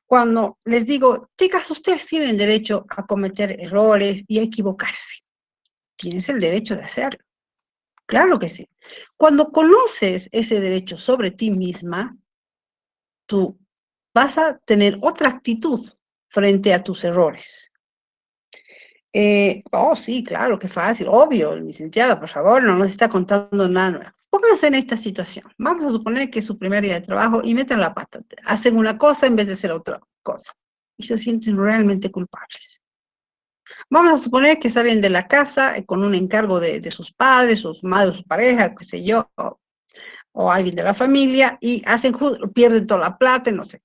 cuando les digo, chicas, ustedes tienen derecho a cometer errores y a equivocarse. Tienes el derecho de hacerlo. Claro que sí. Cuando conoces ese derecho sobre ti misma, tú vas a tener otra actitud frente a tus errores. Oh, sí, claro, qué fácil, obvio, licenciada, por favor, no nos está contando nada nuevo. Pónganse en esta situación. Vamos a suponer que es su primer día de trabajo y meten la pata. Hacen una cosa en vez de hacer otra cosa. Y se sienten realmente culpables. Vamos a suponer que salen de la casa con un encargo de sus padres, sus madres, su pareja, qué sé yo, o alguien de la familia, y pierden toda la plata, no sé.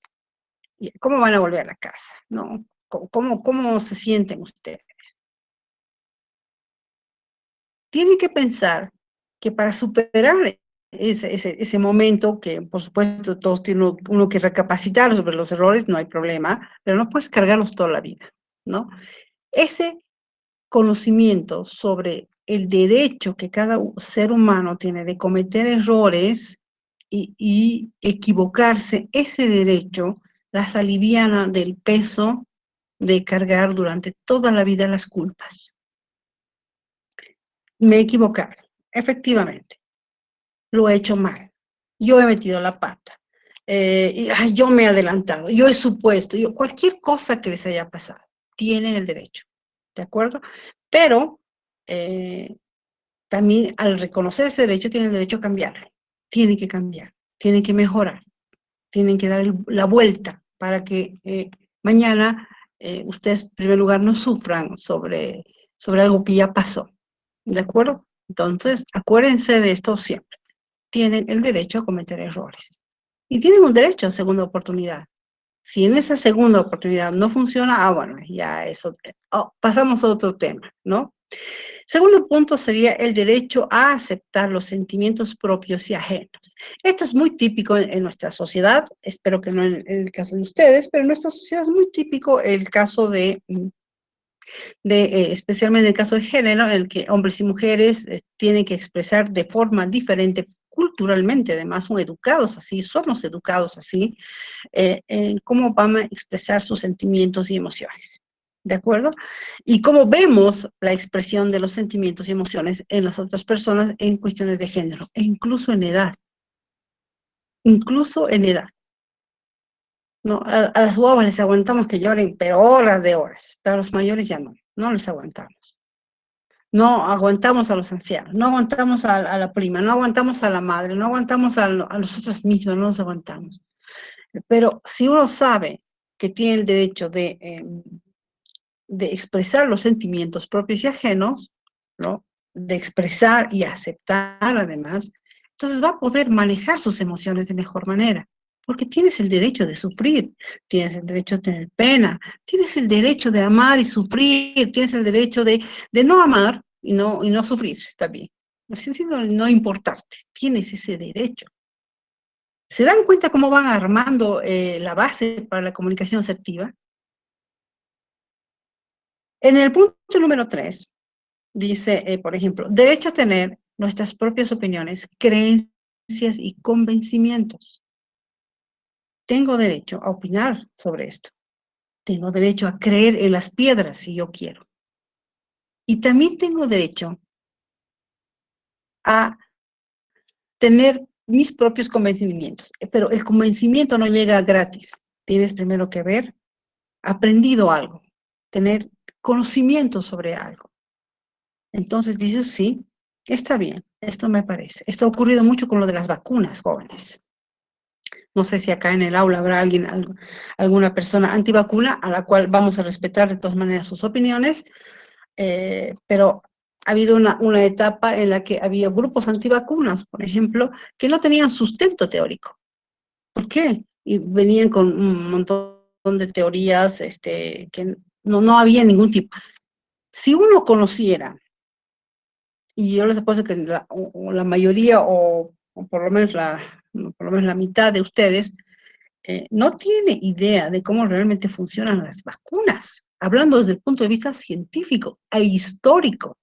¿Cómo van a volver a la casa? ¿No? ¿Cómo se sienten ustedes? Tiene que pensar que para superar ese momento, que por supuesto todos tienen uno que recapacitar sobre los errores, no hay problema, pero no puedes cargarlos toda la vida, ¿no? Ese conocimiento sobre el derecho que cada ser humano tiene de cometer errores y equivocarse, ese derecho las aliviana del peso de cargar durante toda la vida las culpas. Me he equivocado, efectivamente, lo he hecho mal, yo he metido la pata, yo me he adelantado, yo he supuesto, cualquier cosa que les haya pasado, tienen el derecho, ¿de acuerdo? Pero también al reconocer ese derecho tienen el derecho a cambiarlo, tienen que cambiar, tienen que mejorar, tienen que dar la vuelta para que mañana ustedes, en primer lugar, no sufran sobre algo que ya pasó. ¿De acuerdo? Entonces, acuérdense de esto siempre. Tienen el derecho a cometer errores. Y tienen un derecho a segunda oportunidad. Si en esa segunda oportunidad no funciona, bueno, ya eso, pasamos a otro tema, ¿no? Segundo punto sería el derecho a aceptar los sentimientos propios y ajenos. Esto es muy típico en nuestra sociedad, espero que no en el caso de ustedes, pero en nuestra sociedad es muy típico el caso especialmente en el caso de género, en el que hombres y mujeres tienen que expresar de forma diferente, culturalmente además, son educados así, somos educados así, en cómo van a expresar sus sentimientos y emociones. ¿De acuerdo? Y cómo vemos la expresión de los sentimientos y emociones en las otras personas en cuestiones de género, e incluso en edad. Incluso en edad. No, a las guaguas les aguantamos que lloren, pero horas de horas. Pero a los mayores ya no les aguantamos. No aguantamos a los ancianos, no aguantamos a la prima, no aguantamos a la madre, no aguantamos a nosotros mismos, no nos aguantamos. Pero si uno sabe que tiene el derecho de expresar los sentimientos propios y ajenos, ¿no? de expresar y aceptar además, entonces va a poder manejar sus emociones de mejor manera. Porque tienes el derecho de sufrir, tienes el derecho de tener pena, tienes el derecho de amar y sufrir, tienes el derecho de no amar y no sufrir también. No importarte, tienes ese derecho. ¿Se dan cuenta cómo van armando la base para la comunicación asertiva? En el punto número 3, dice, por ejemplo, derecho a tener nuestras propias opiniones, creencias y convencimientos. Tengo derecho a opinar sobre esto. Tengo derecho a creer en las piedras si yo quiero. Y también tengo derecho a tener mis propios convencimientos. Pero el convencimiento no llega gratis. Tienes primero que haber aprendido algo, tener conocimiento sobre algo. Entonces dices, sí, está bien, esto me parece. Esto ha ocurrido mucho con lo de las vacunas, jóvenes. No sé si acá en el aula habrá alguna persona antivacuna a la cual vamos a respetar de todas maneras sus opiniones, pero ha habido una etapa en la que había grupos antivacunas, por ejemplo, que no tenían sustento teórico. ¿Por qué? Y venían con un montón de teorías que no había ningún tipo. Si uno conociera, y yo les apuesto que la mayoría, o por lo menos la mitad de ustedes, no tiene idea de cómo realmente funcionan las vacunas, hablando desde el punto de vista científico e histórico.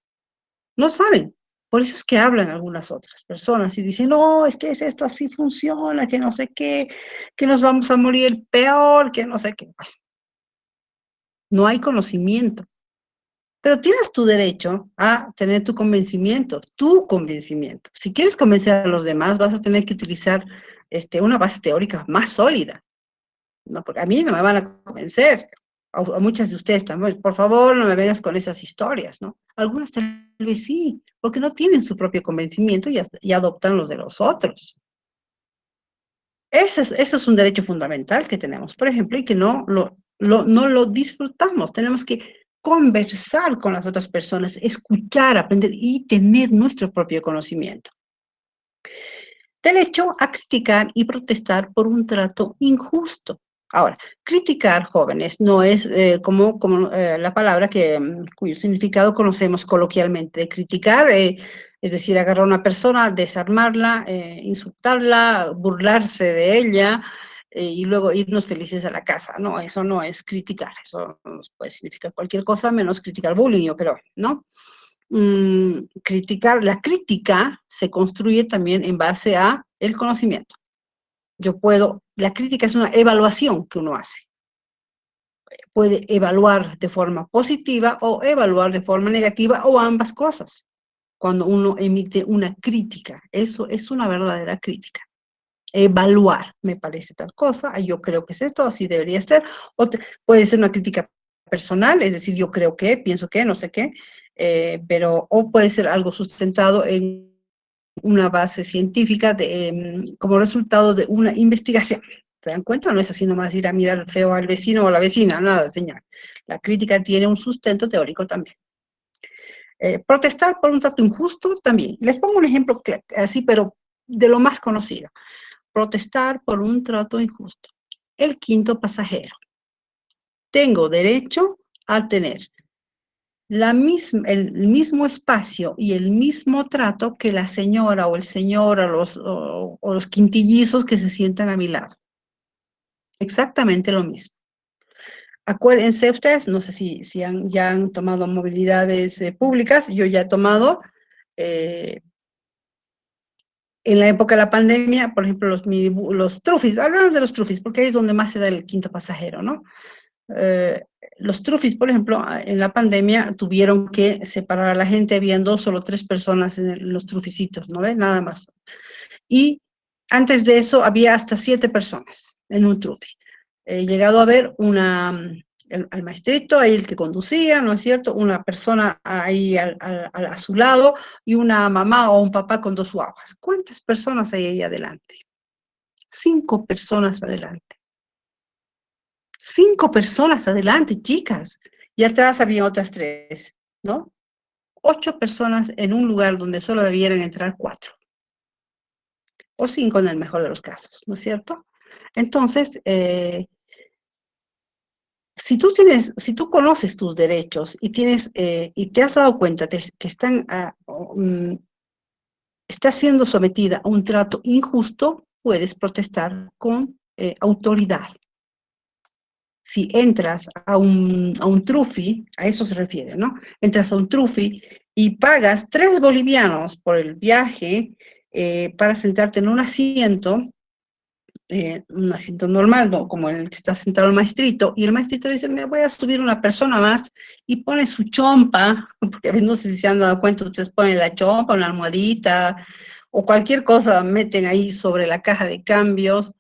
No saben. Por eso es que hablan algunas otras personas y dicen, no, es que esto así funciona, que no sé qué, que nos vamos a morir peor, que no sé qué. No hay conocimiento. Pero tienes tu derecho a tener tu convencimiento, tu convencimiento. Si quieres convencer a los demás, vas a tener que utilizar una base teórica más sólida. No, porque a mí no me van a convencer. A muchas de ustedes también. Por favor, no me vengas con esas historias, ¿no? Algunas tal vez sí, porque no tienen su propio convencimiento y adoptan los de los otros. Ese es un derecho fundamental que tenemos, por ejemplo, y que no lo disfrutamos. Tenemos que conversar con las otras personas, escuchar, aprender y tener nuestro propio conocimiento. Derecho a criticar y protestar por un trato injusto. Ahora, criticar, jóvenes, no es como la palabra cuyo significado conocemos coloquialmente. De criticar, es decir, agarrar a una persona, desarmarla, insultarla, burlarse de ella y luego irnos felices a la casa. No, eso no es criticar. Eso puede significar cualquier cosa menos criticar bullying, yo creo, ¿no? La crítica se construye también en base a el conocimiento. La crítica es una evaluación que uno hace. Puede evaluar de forma positiva o evaluar de forma negativa o ambas cosas. Cuando uno emite una crítica, eso es una verdadera crítica. Evaluar, me parece tal cosa, yo creo que es esto, así debería ser, puede ser una crítica personal, es decir, yo creo que, pienso que, no sé qué, o puede ser algo sustentado en una base científica como resultado de una investigación. ¿Se dan cuenta? No es así nomás ir a mirar feo al vecino o a la vecina, nada, señor. La crítica tiene un sustento teórico también. Protestar por un trato injusto también. Les pongo un ejemplo así, pero de lo más conocido. Protestar por un trato injusto. El quinto pasajero. Tengo derecho a tener el mismo espacio y el mismo trato que la señora o el señor o los quintillizos que se sientan a mi lado. Exactamente lo mismo. Acuérdense ustedes, no sé si ya han tomado movilidades públicas, yo ya he tomado, en la época de la pandemia, por ejemplo, los trufis, hablamos de los trufis, porque ahí es donde más se da el quinto pasajero, ¿no? Los trufis, por ejemplo, en la pandemia tuvieron que separar a la gente, habían 2 o 3 personas en los truficitos, ¿no ves? Nada más. Y antes de eso había hasta 7 personas en un trufi. He llegado a ver al maestrito, ahí el que conducía, ¿no es cierto? Una persona ahí a su lado y una mamá o un papá con 2 guaguas. ¿Cuántas personas hay ahí adelante? 5 personas adelante. 5 personas adelante, chicas. Y atrás había otras 3, ¿no? 8 personas en un lugar donde solo debieran entrar 4, o 5 en el mejor de los casos, ¿no es cierto? Entonces, si tú conoces tus derechos y y te has dado cuenta que estás siendo sometida a un trato injusto, puedes protestar con autoridad. Si entras a un trufi, a eso se refiere, ¿no? Entras a un trufi y pagas 3 bolivianos por el viaje para sentarte en un asiento normal, ¿no? Como en el que está sentado el maestrito, y el maestrito dice, me voy a subir una persona más, y pone su chompa, porque a veces no sé si se han dado cuenta, ustedes ponen la chompa, una almohadita, o cualquier cosa, meten ahí sobre la caja de cambios,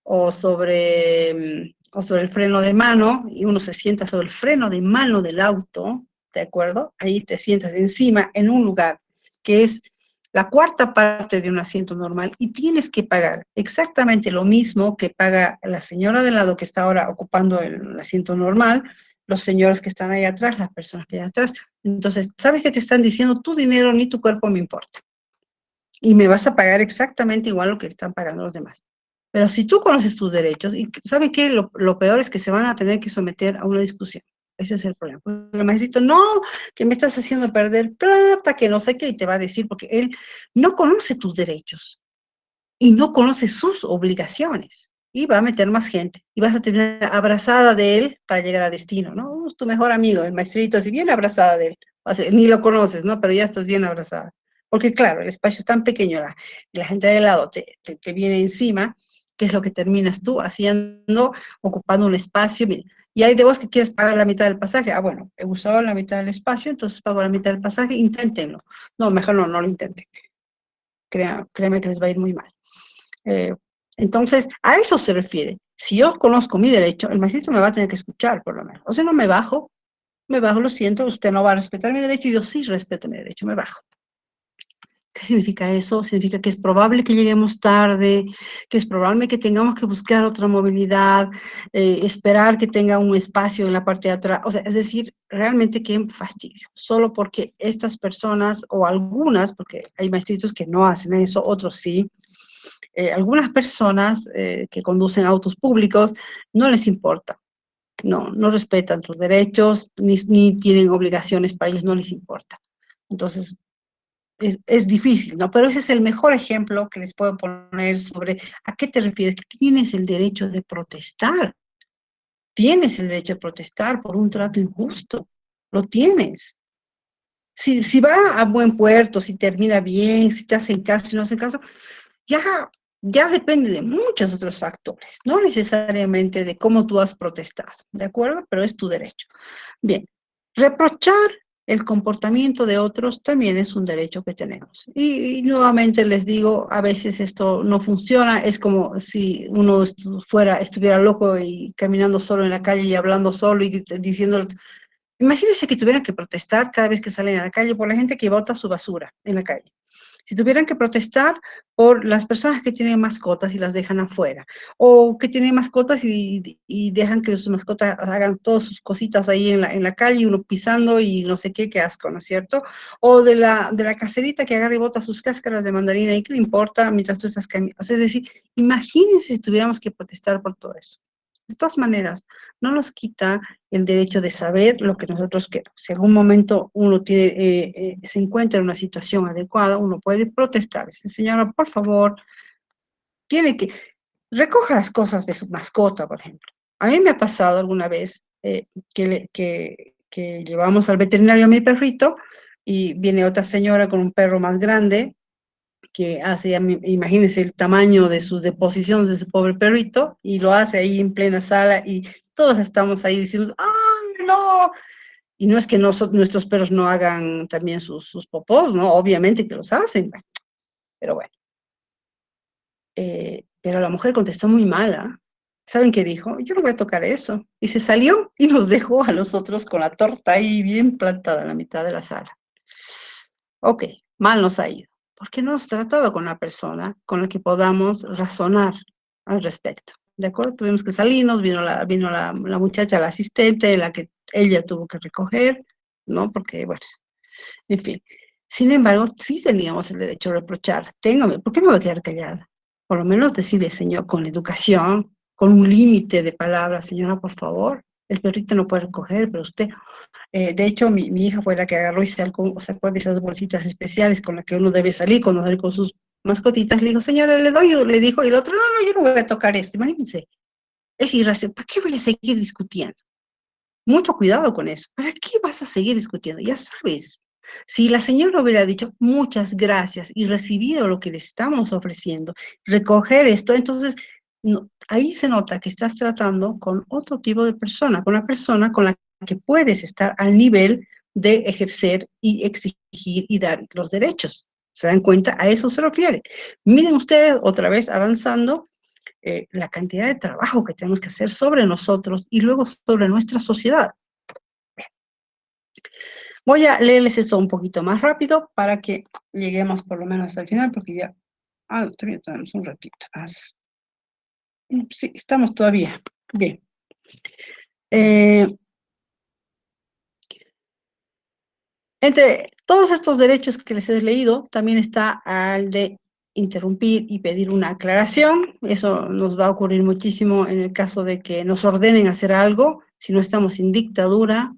o sobre el freno de mano, y uno se sienta sobre el freno de mano del auto, ¿de acuerdo? Ahí te sientas encima en un lugar que es la cuarta parte de un asiento normal y tienes que pagar exactamente lo mismo que paga la señora del lado que está ahora ocupando el asiento normal, los señores que están ahí atrás, las personas que hay atrás. Entonces, ¿sabes qué te están diciendo? Tu dinero ni tu cuerpo me importa. Y me vas a pagar exactamente igual lo que están pagando los demás. Pero si tú conoces tus derechos, y ¿saben qué? Lo peor es que se van a tener que someter a una discusión. Ese es el problema. Porque el maestrito, no, que me estás haciendo perder plata, que no sé qué, y te va a decir, porque él no conoce tus derechos y no conoce sus obligaciones. Y va a meter más gente. Y vas a terminar abrazada de él para llegar a destino, ¿no? Es tu mejor amigo, el maestrito, así bien abrazada de él. O sea, ni lo conoces, ¿no? Pero ya estás bien abrazada. Porque claro, el espacio es tan pequeño, la gente de lado te viene encima, que es lo que terminas tú haciendo, ocupando un espacio. Mira, y hay de vos que quieres pagar la mitad del pasaje. Ah, bueno, he usado la mitad del espacio, entonces pago la mitad del pasaje, inténtenlo. No, mejor no lo intenten. Créeme que les va a ir muy mal. Eh, entonces, a eso se refiere. Si yo conozco mi derecho, el magistrado me va a tener que escuchar, por lo menos. O sea, no me bajo, lo siento, usted no va a respetar mi derecho, y yo sí respeto mi derecho, me bajo. ¿Qué significa eso? Significa que es probable que lleguemos tarde, que es probable que tengamos que buscar otra movilidad, esperar que tenga un espacio en la parte de atrás. O sea, es decir, realmente qué fastidio. Solo porque estas personas, o algunas, porque hay maestritos que no hacen eso, otros sí, algunas personas que conducen autos públicos no les importa, no respetan tus derechos, ni tienen obligaciones para ellos, no les importa. Entonces, es difícil, ¿no? Pero ese es el mejor ejemplo que les puedo poner sobre a qué te refieres, que tienes el derecho de protestar, tienes el derecho de protestar por un trato injusto, lo tienes. Si va a buen puerto, si termina bien, si te hacen caso, si no hacen caso, ya depende de muchos otros factores, no necesariamente de cómo tú has protestado, ¿de acuerdo? Pero es tu derecho. Bien, reprochar el comportamiento de otros también es un derecho que tenemos. Y nuevamente les digo, a veces esto no funciona, es como si uno estuviera loco y caminando solo en la calle y hablando solo y diciendo. Imagínense que tuvieran que protestar cada vez que salen a la calle por la gente que bota su basura en la calle. Si tuvieran que protestar por las personas que tienen mascotas y las dejan afuera, o que tienen mascotas y dejan que sus mascotas hagan todas sus cositas ahí en la calle, uno pisando y no sé qué asco, ¿no es cierto? O de la caserita que agarra y bota sus cáscaras de mandarina y qué le importa mientras tú estás caminando. O sea, es decir, imagínense si tuviéramos que protestar por todo eso. De todas maneras, no nos quita el derecho de saber lo que nosotros queremos. Si en algún momento uno se encuentra en una situación adecuada, uno puede protestar. Dice, señora, por favor, tiene que recoja las cosas de su mascota, por ejemplo. A mí me ha pasado alguna vez que llevamos al veterinario a mi perrito y viene otra señora con un perro más grande que hace, imagínense el tamaño de sus deposiciones de ese pobre perrito, y lo hace ahí en plena sala, y todos estamos ahí diciendo, ¡ay, no! Y no es que nuestros perros no hagan también sus popós, ¿no? Obviamente que los hacen, pero bueno. Pero la mujer contestó muy mala. ¿Saben qué dijo? Yo no voy a tocar eso. Y se salió y nos dejó a los otros con la torta ahí bien plantada en la mitad de la sala. Ok, mal nos ha ido, porque no hemos tratado con una persona con la que podamos razonar al respecto. ¿De acuerdo? Tuvimos que salirnos, vino la muchacha, la asistente, la que ella tuvo que recoger, ¿no? Porque, bueno, En fin. Sin embargo, sí teníamos el derecho a reprochar. Téngame, ¿por qué me voy a quedar callada? Por lo menos decirle, señor, con educación, con un límite de palabras, señora, por favor, el perrito no puede recoger, pero usted, de hecho, mi hija fue la que agarró y sacó de esas bolsitas especiales con las que uno debe salir cuando sale con sus mascotitas. Le dijo, señora, le doy, le dijo, y el otro, no, no, yo no voy a tocar esto. Imagínense, es irracional. ¿Para qué voy a seguir discutiendo? Mucho cuidado con eso. ¿Para qué vas a seguir discutiendo? Ya sabes. Si la señora hubiera dicho muchas gracias y recibido lo que le estamos ofreciendo, recoger esto, entonces no, ahí se nota que estás tratando con otro tipo de persona, con una persona con la que puedes estar al nivel de ejercer y exigir y dar los derechos. ¿Se dan cuenta? A eso se refiere. Miren ustedes, otra vez avanzando, la cantidad de trabajo que tenemos que hacer sobre nosotros y luego sobre nuestra sociedad. Voy a leerles esto un poquito más rápido para que lleguemos por lo menos hasta el final, porque ya, todavía tenemos un ratito más. Sí, estamos todavía. Bien. Entre todos estos derechos que les he leído, también está el de interrumpir y pedir una aclaración. Eso nos va a ocurrir muchísimo en el caso de que nos ordenen hacer algo. Si no estamos en dictadura,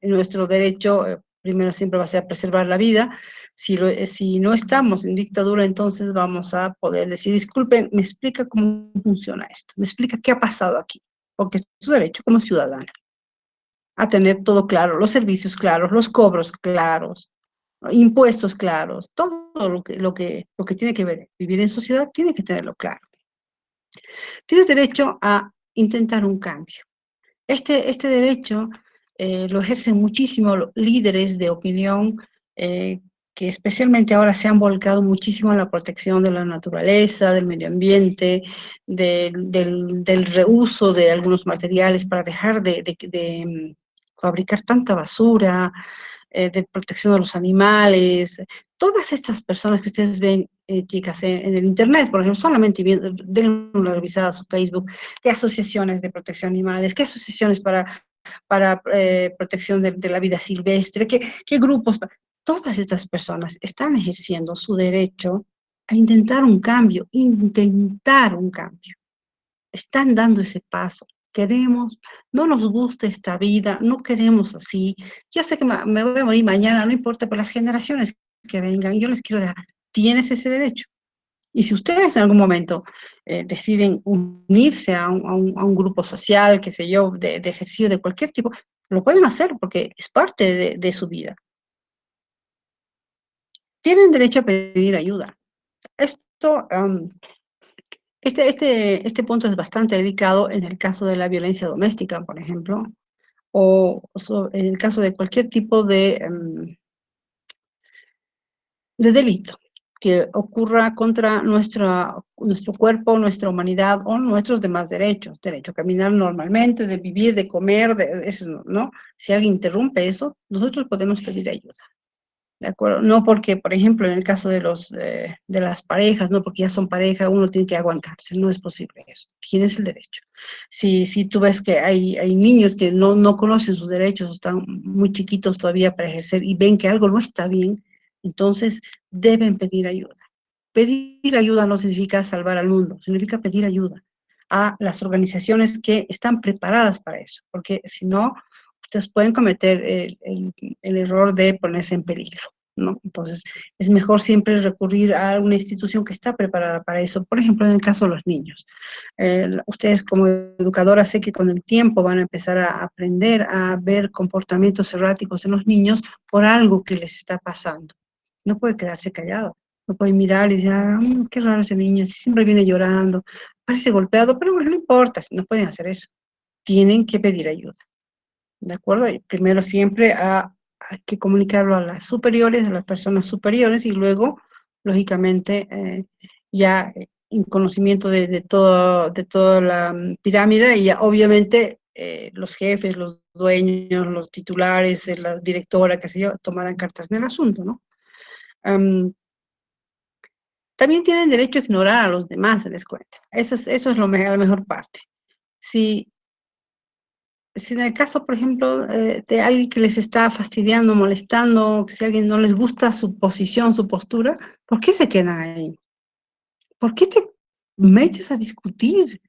nuestro derecho primero siempre va a ser preservar la vida. Si no estamos en dictadura, entonces vamos a poder decir, disculpen, me explica cómo funciona esto, me explica qué ha pasado aquí, porque es su derecho como ciudadano a tener todo claro, los servicios claros, los cobros claros, impuestos claros, todo lo que tiene que ver vivir en sociedad tiene que tenerlo claro. Tienes derecho a intentar un cambio. Este derecho lo ejercen muchísimo los líderes de opinión que especialmente ahora se han volcado muchísimo en la protección de la naturaleza, del medio ambiente, del reuso de algunos materiales para dejar de fabricar tanta basura, de protección de los animales. Todas estas personas que ustedes ven, chicas, en el Internet, por ejemplo, solamente den una revisada a su Facebook, qué asociaciones de protección de animales, qué asociaciones para protección de la vida silvestre, qué grupos. Todas estas personas están ejerciendo su derecho a intentar un cambio. Están dando ese paso. Queremos, no nos gusta esta vida, no queremos así. Yo sé que me voy a morir mañana, no importa, pero las generaciones que vengan, yo les quiero dejar, tienes ese derecho. Y si ustedes en algún momento deciden unirse a un grupo social, qué sé yo, de ejercicio de cualquier tipo, lo pueden hacer porque es parte de su vida. Tienen derecho a pedir ayuda. Esto, este punto es bastante delicado en el caso de la violencia doméstica, por ejemplo, o en el caso de cualquier tipo de delito que ocurra contra nuestro cuerpo, nuestra humanidad o nuestros demás derechos. Derecho a caminar normalmente, de vivir, de comer, eso, ¿no? Si alguien interrumpe eso, nosotros podemos pedir ayuda. ¿De acuerdo? No porque, por ejemplo, en el caso de las parejas, no porque ya son pareja, uno tiene que aguantarse, no es posible eso. Tienes el derecho. Si tú ves que hay niños que no conocen sus derechos, están muy chiquitos todavía para ejercer y ven que algo no está bien, entonces deben pedir ayuda. Pedir ayuda no significa salvar al mundo, significa pedir ayuda a las organizaciones que están preparadas para eso, porque si no, ustedes pueden cometer el error de ponerse en peligro, ¿no? Entonces, es mejor siempre recurrir a una institución que está preparada para eso. Por ejemplo, en el caso de los niños. Ustedes como educadoras sé que con el tiempo van a empezar a aprender a ver comportamientos erráticos en los niños por algo que les está pasando. No puede quedarse callado. No puede mirar y decir, qué raro ese niño, siempre viene llorando, parece golpeado, pero bueno, no importa, no pueden hacer eso. Tienen que pedir ayuda. ¿De acuerdo? Y primero siempre hay que comunicarlo a las superiores, a las personas superiores, y luego, lógicamente, ya en conocimiento de toda la pirámide, y ya obviamente los jefes, los dueños, los titulares, la directora, qué sé yo, tomarán cartas en el asunto, ¿no? También tienen derecho a ignorar a los demás, se les cuenta. Eso es la mejor parte. Si si en el caso, por ejemplo, de alguien que les está fastidiando, molestando, si a alguien no les gusta su posición, su postura, ¿por qué se quedan ahí? ¿Por qué te metes a discutir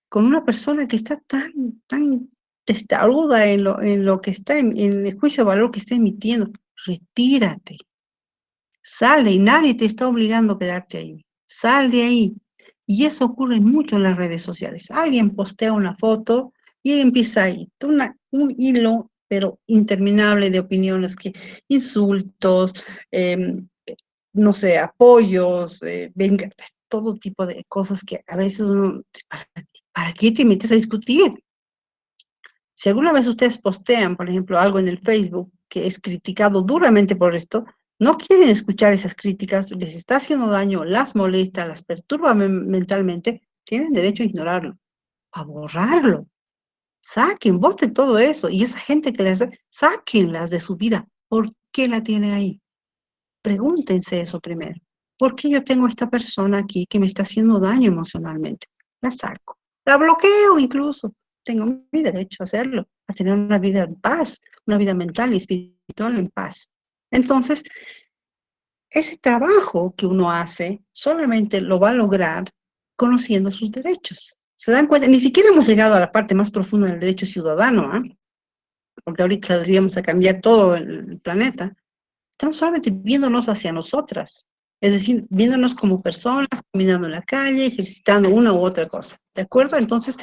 con una persona que está tan testaruda en lo que está, en el juicio de valor que está emitiendo? Retírate, sale y nadie te está obligando a quedarte ahí. Sal de ahí. Y eso ocurre mucho en las redes sociales. Alguien postea una foto y empieza ahí un hilo, pero interminable de opiniones, insultos, no sé, apoyos, venga, todo tipo de cosas que a veces uno, ¿para qué te metes a discutir? Si alguna vez ustedes postean, por ejemplo, algo en el Facebook que es criticado duramente por esto, no quieren escuchar esas críticas, les está haciendo daño, las molesta, las perturba mentalmente, tienen derecho a ignorarlo, a borrarlo. Saquen, voten todo eso. Y esa gente que les da, sáquenlas de su vida. ¿Por qué la tiene ahí? Pregúntense eso primero. ¿Por qué yo tengo esta persona aquí que me está haciendo daño emocionalmente? La saco. La bloqueo incluso. Tengo mi derecho a hacerlo, a tener una vida en paz, una vida mental y espiritual en paz. Entonces, ese trabajo que uno hace solamente lo va a lograr conociendo sus derechos. ¿Se dan cuenta? Ni siquiera hemos llegado a la parte más profunda del derecho ciudadano, ¿eh? Porque ahorita saldríamos a cambiar todo el planeta. Estamos solamente viéndonos hacia nosotras, es decir, viéndonos como personas, caminando en la calle, ejercitando una u otra cosa, ¿de acuerdo? Entonces,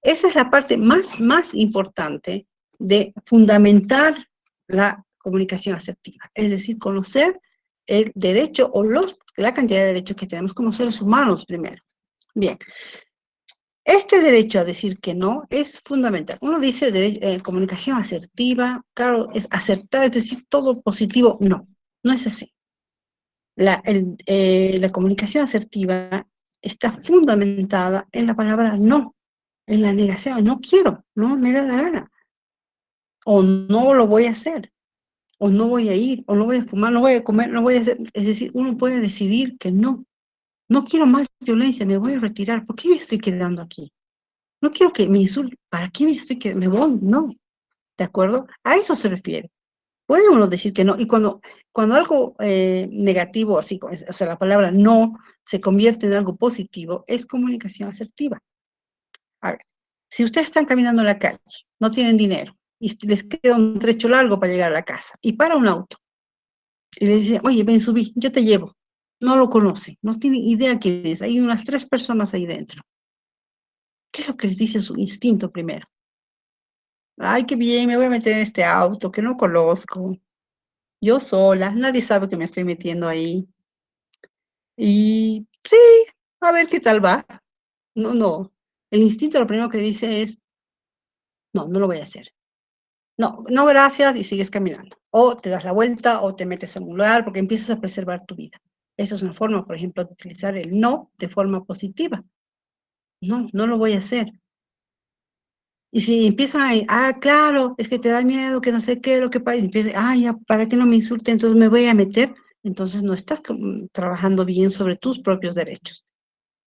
esa es la parte más importante de fundamentar la comunicación asertiva, es decir, conocer el derecho o la cantidad de derechos que tenemos como seres humanos primero. Bien, este derecho a decir que no es fundamental. Uno dice comunicación asertiva, claro, es acertar, es decir, todo positivo. No, no es así. La comunicación asertiva está fundamentada en la palabra no, en la negación. No quiero, no me da la gana. O no lo voy a hacer, o no voy a ir, o no voy a fumar, no voy a comer, no voy a hacer. Es decir, uno puede decidir que no. No quiero más violencia, me voy a retirar. ¿Por qué me estoy quedando aquí? No quiero que me insulten. ¿Para qué me estoy quedando? Me voy, no. ¿De acuerdo? A eso se refiere. Puede uno decir que no. Y cuando algo negativo, así, o sea, la palabra no se convierte en algo positivo, es comunicación asertiva. A ver, si ustedes están caminando en la calle, no tienen dinero, y les queda un trecho largo para llegar a la casa, y para un auto, y le dicen, oye, ven, subí, yo te llevo. No lo conocen, no tienen idea quién es. Hay unas 3 personas ahí dentro. ¿Qué es lo que les dice su instinto primero? Ay, qué bien, me voy a meter en este auto que no conozco. Yo sola, nadie sabe que me estoy metiendo ahí. Y sí, a ver qué tal va. No, no. El instinto lo primero que dice es, no, no lo voy a hacer. No, no, gracias, y sigues caminando. O te das la vuelta o te metes en un lugar porque empiezas a preservar tu vida. Esa es una forma, por ejemplo, de utilizar el no de forma positiva. No, no lo voy a hacer. Y si empiezan claro, es que te da miedo, que no sé qué, lo que pasa, y empieza, ya, para que no me insulte, entonces me voy a meter, entonces no estás trabajando bien sobre tus propios derechos.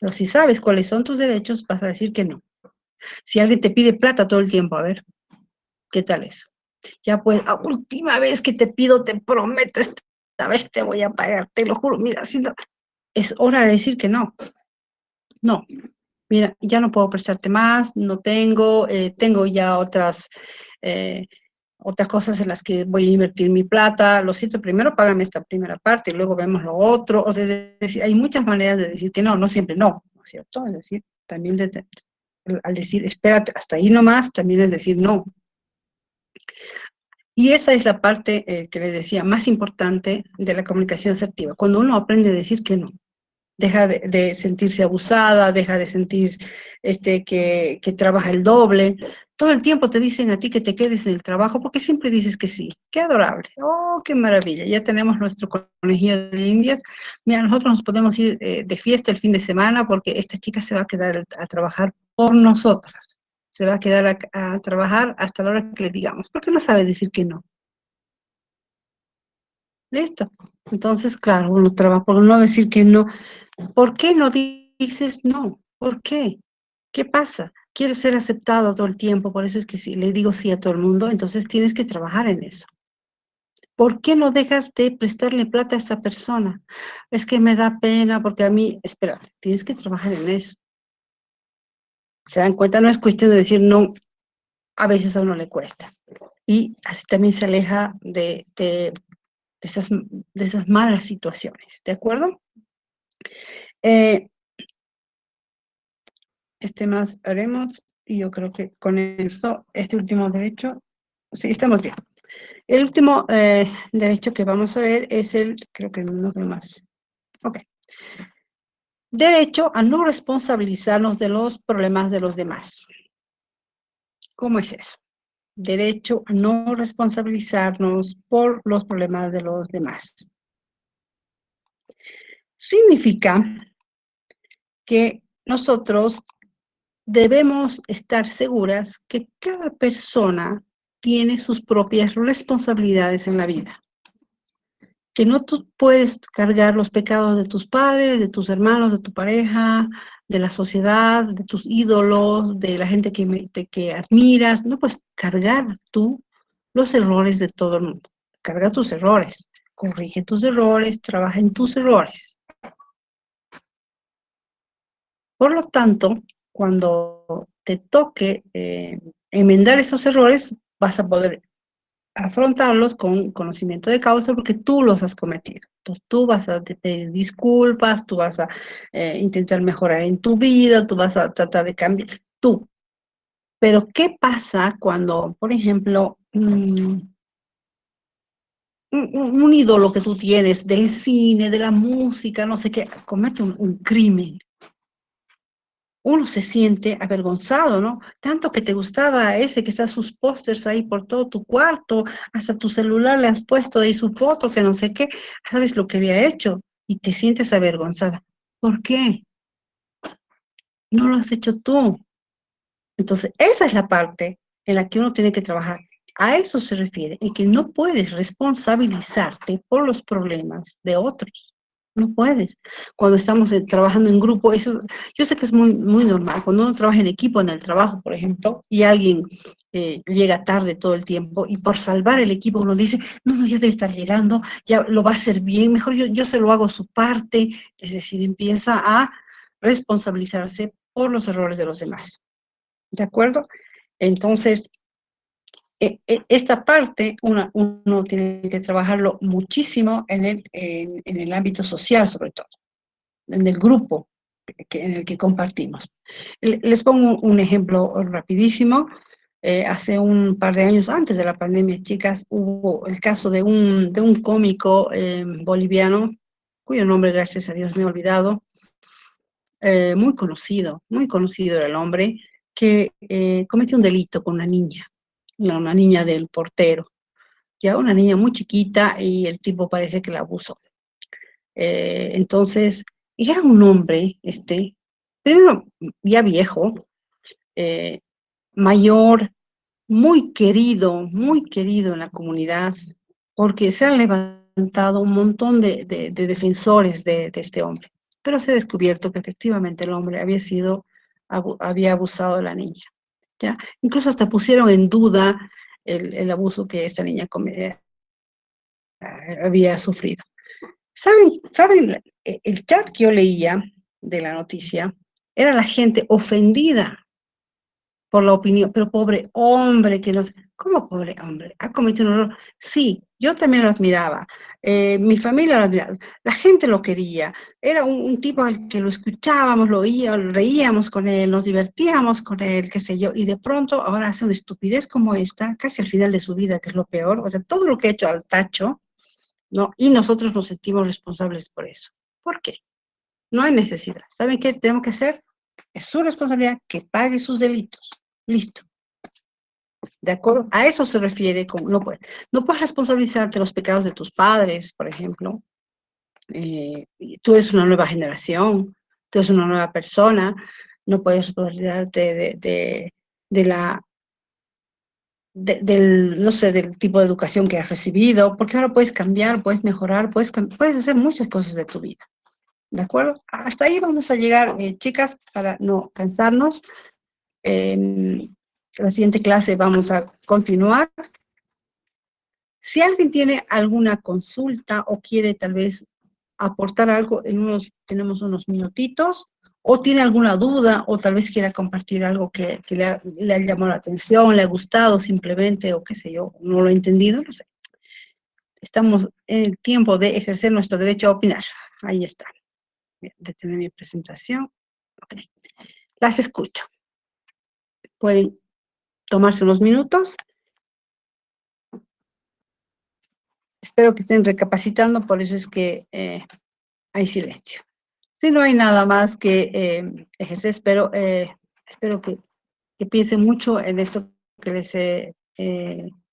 Pero si sabes cuáles son tus derechos, vas a decir que no. Si alguien te pide plata todo el tiempo, a ver, ¿qué tal eso? Ya pues, a última vez que te pido, te prometo, esta vez te voy a pagar, te lo juro, mira, si no, es hora de decir que no. No, mira, ya no puedo prestarte más, no tengo, tengo ya eh, otras cosas en las que voy a invertir mi plata, lo siento, primero págame esta primera parte y luego vemos lo otro, o sea, es decir, hay muchas maneras de decir que no, no siempre no, ¿no es cierto? Es decir, también al decir, espérate, hasta ahí nomás, también es decir no. Y esa es la parte que les decía, más importante de la comunicación asertiva, cuando uno aprende a decir que no. Deja de sentirse abusada, deja de sentir que trabaja el doble. Todo el tiempo te dicen a ti que te quedes en el trabajo porque siempre dices que sí. Qué adorable. Oh, qué maravilla. Ya tenemos nuestro conejillo de Indias. Mira, nosotros nos podemos ir de fiesta el fin de semana porque esta chica se va a quedar a trabajar por nosotras. Se va a quedar a trabajar hasta la hora que le digamos, porque no sabe decir que no. Listo. Entonces, claro, uno trabaja por no decir que no. ¿Por qué no dices no? ¿Por qué? ¿Qué pasa? quieres ser aceptado todo el tiempo, por eso es que si le digo sí a todo el mundo, entonces tienes que trabajar en eso. ¿Por qué no dejas de prestarle plata a esta persona? Es que me da pena porque a mí, espera, tienes que trabajar en eso. ¿Se dan cuenta? No es cuestión de decir no, a veces a uno le cuesta. Y así también se aleja de esas malas situaciones, ¿de acuerdo? Eh, más haremos, y yo creo que con esto, este último derecho, sí, estamos bien. El último derecho que vamos a ver es creo que no hay más. Ok. Derecho a no responsabilizarnos de los problemas de los demás. ¿Cómo es eso? Derecho a no responsabilizarnos por los problemas de los demás. Significa que nosotros debemos estar seguras que cada persona tiene sus propias responsabilidades en la vida. Que no tú puedes cargar los pecados de tus padres, de tus hermanos, de tu pareja, de la sociedad, de tus ídolos, de la gente que admiras. No puedes cargar tú los errores de todo el mundo. Carga tus errores, corrige tus errores, trabaja en tus errores. Por lo tanto, cuando te toque enmendar esos errores, vas a poder afrontarlos con conocimiento de causa porque tú los has cometido. Entonces tú vas a pedir disculpas, tú vas a intentar mejorar en tu vida, tú vas a tratar de cambiar, tú. Pero ¿qué pasa cuando, por ejemplo, un ídolo que tú tienes del cine, de la música, no sé qué, comete un crimen? Uno se siente avergonzado, ¿no? Tanto que te gustaba ese que está sus pósters ahí por todo tu cuarto, hasta tu celular le has puesto ahí su foto, que no sé qué, sabes lo que había hecho y te sientes avergonzada. ¿Por qué? No lo has hecho tú. Entonces, esa es la parte en la que uno tiene que trabajar. A eso se refiere, en que no puedes responsabilizarte por los problemas de otros. No puedes. Cuando estamos trabajando en grupo, eso, yo sé que es muy, muy normal. Cuando uno trabaja en equipo, en el trabajo, por ejemplo, y alguien llega tarde todo el tiempo, y por salvar el equipo uno dice, no, no, ya debe estar llegando, ya lo va a hacer bien, mejor yo se lo hago su parte. Es decir, empieza a responsabilizarse por los errores de los demás. ¿De acuerdo? Entonces, esta parte uno tiene que trabajarlo muchísimo en el ámbito social, sobre todo, en el grupo en el que compartimos. Les pongo un ejemplo rapidísimo. Hace un par de años antes de la pandemia, chicas, hubo el caso de un cómico boliviano, cuyo nombre, gracias a Dios, me he olvidado, muy conocido era el hombre, que cometió un delito con una niña del portero, ya una niña muy chiquita y el tipo parece que la abusó. Entonces, era un hombre, primero ya viejo, eh, mayor, muy querido en la comunidad, porque se han levantado un montón de defensores de este hombre, pero se ha descubierto que efectivamente el hombre había abusado de la niña, ¿ya? Incluso hasta pusieron en duda el abuso que esta niña había sufrido. ¿Saben? El chat que yo leía de la noticia era la gente ofendida por la opinión, pero pobre hombre que nos... ¿Cómo pobre hombre? ¿Ha cometido un error? Sí, yo también lo admiraba, mi familia lo admiraba, la gente lo quería, era un tipo al que lo escuchábamos, lo oíamos, reíamos con él, nos divertíamos con él, qué sé yo, y de pronto ahora hace una estupidez como esta, casi al final de su vida, que es lo peor, o sea, todo lo que ha hecho al tacho, ¿no? Y nosotros nos sentimos responsables por eso. ¿Por qué? No hay necesidad. ¿Saben qué tenemos que hacer? Es su responsabilidad que pague sus delitos. Listo. ¿De acuerdo? A eso se refiere con no puedes responsabilizarte de los pecados de tus padres, por ejemplo. Tú eres una nueva generación, tú eres una nueva persona, no puedes responsabilizarte de la no sé, del tipo de educación que has recibido, porque ahora puedes cambiar, puedes mejorar, puedes hacer muchas cosas de tu vida. ¿De acuerdo? Hasta ahí vamos a llegar, chicas, para no cansarnos. En la siguiente clase vamos a continuar. Si alguien tiene alguna consulta o quiere tal vez aportar algo, tenemos unos minutitos, o tiene alguna duda, o tal vez quiera compartir algo que le ha llamado la atención, le ha gustado simplemente, o qué sé yo, no lo he entendido, no sé. Estamos en el tiempo de ejercer nuestro derecho a opinar. Ahí está. Bien, detener mi presentación. Okay. Las escucho. Pueden tomarse unos minutos. Espero que estén recapacitando, por eso es que hay silencio. Si no hay nada más que ejercer, espero que piensen mucho en esto que les he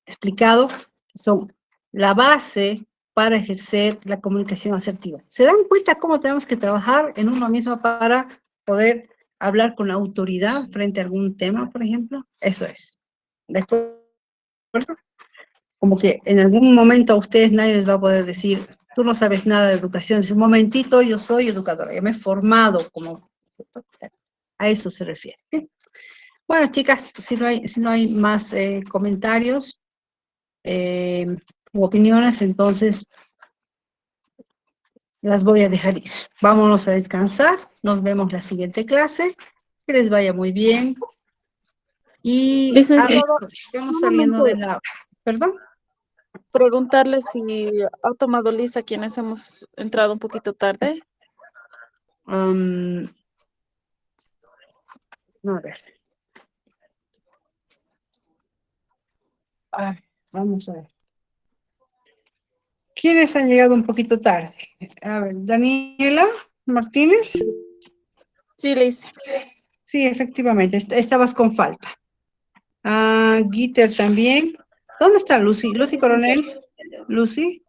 explicado, que son la base para ejercer la comunicación asertiva. ¿Se dan cuenta cómo tenemos que trabajar en uno mismo para poder hablar con la autoridad frente a algún tema, por ejemplo? Eso es. ¿De acuerdo? Como que en algún momento a ustedes nadie les va a poder decir, tú no sabes nada de educación. Dice, un momentito, yo soy educadora, yo me he formado como... A eso se refiere. ¿Sí? Bueno, chicas, si no hay más comentarios u opiniones, entonces las voy a dejar ir. Vámonos a descansar. Nos vemos la siguiente clase. Que les vaya muy bien. Y Licenciada, estamos un saliendo momento, de la... ¿Perdón? preguntarle si ha tomado lista quienes hemos entrado un poquito tarde. No, a ver. Vamos a ver. ¿Quiénes han llegado un poquito tarde? A ver, Daniela Martínez. Sí, Liz. Sí, efectivamente, estabas con falta. Gitter también. ¿Dónde está Lucy? Sí, Lucy licenciada. Coronel. Lucy.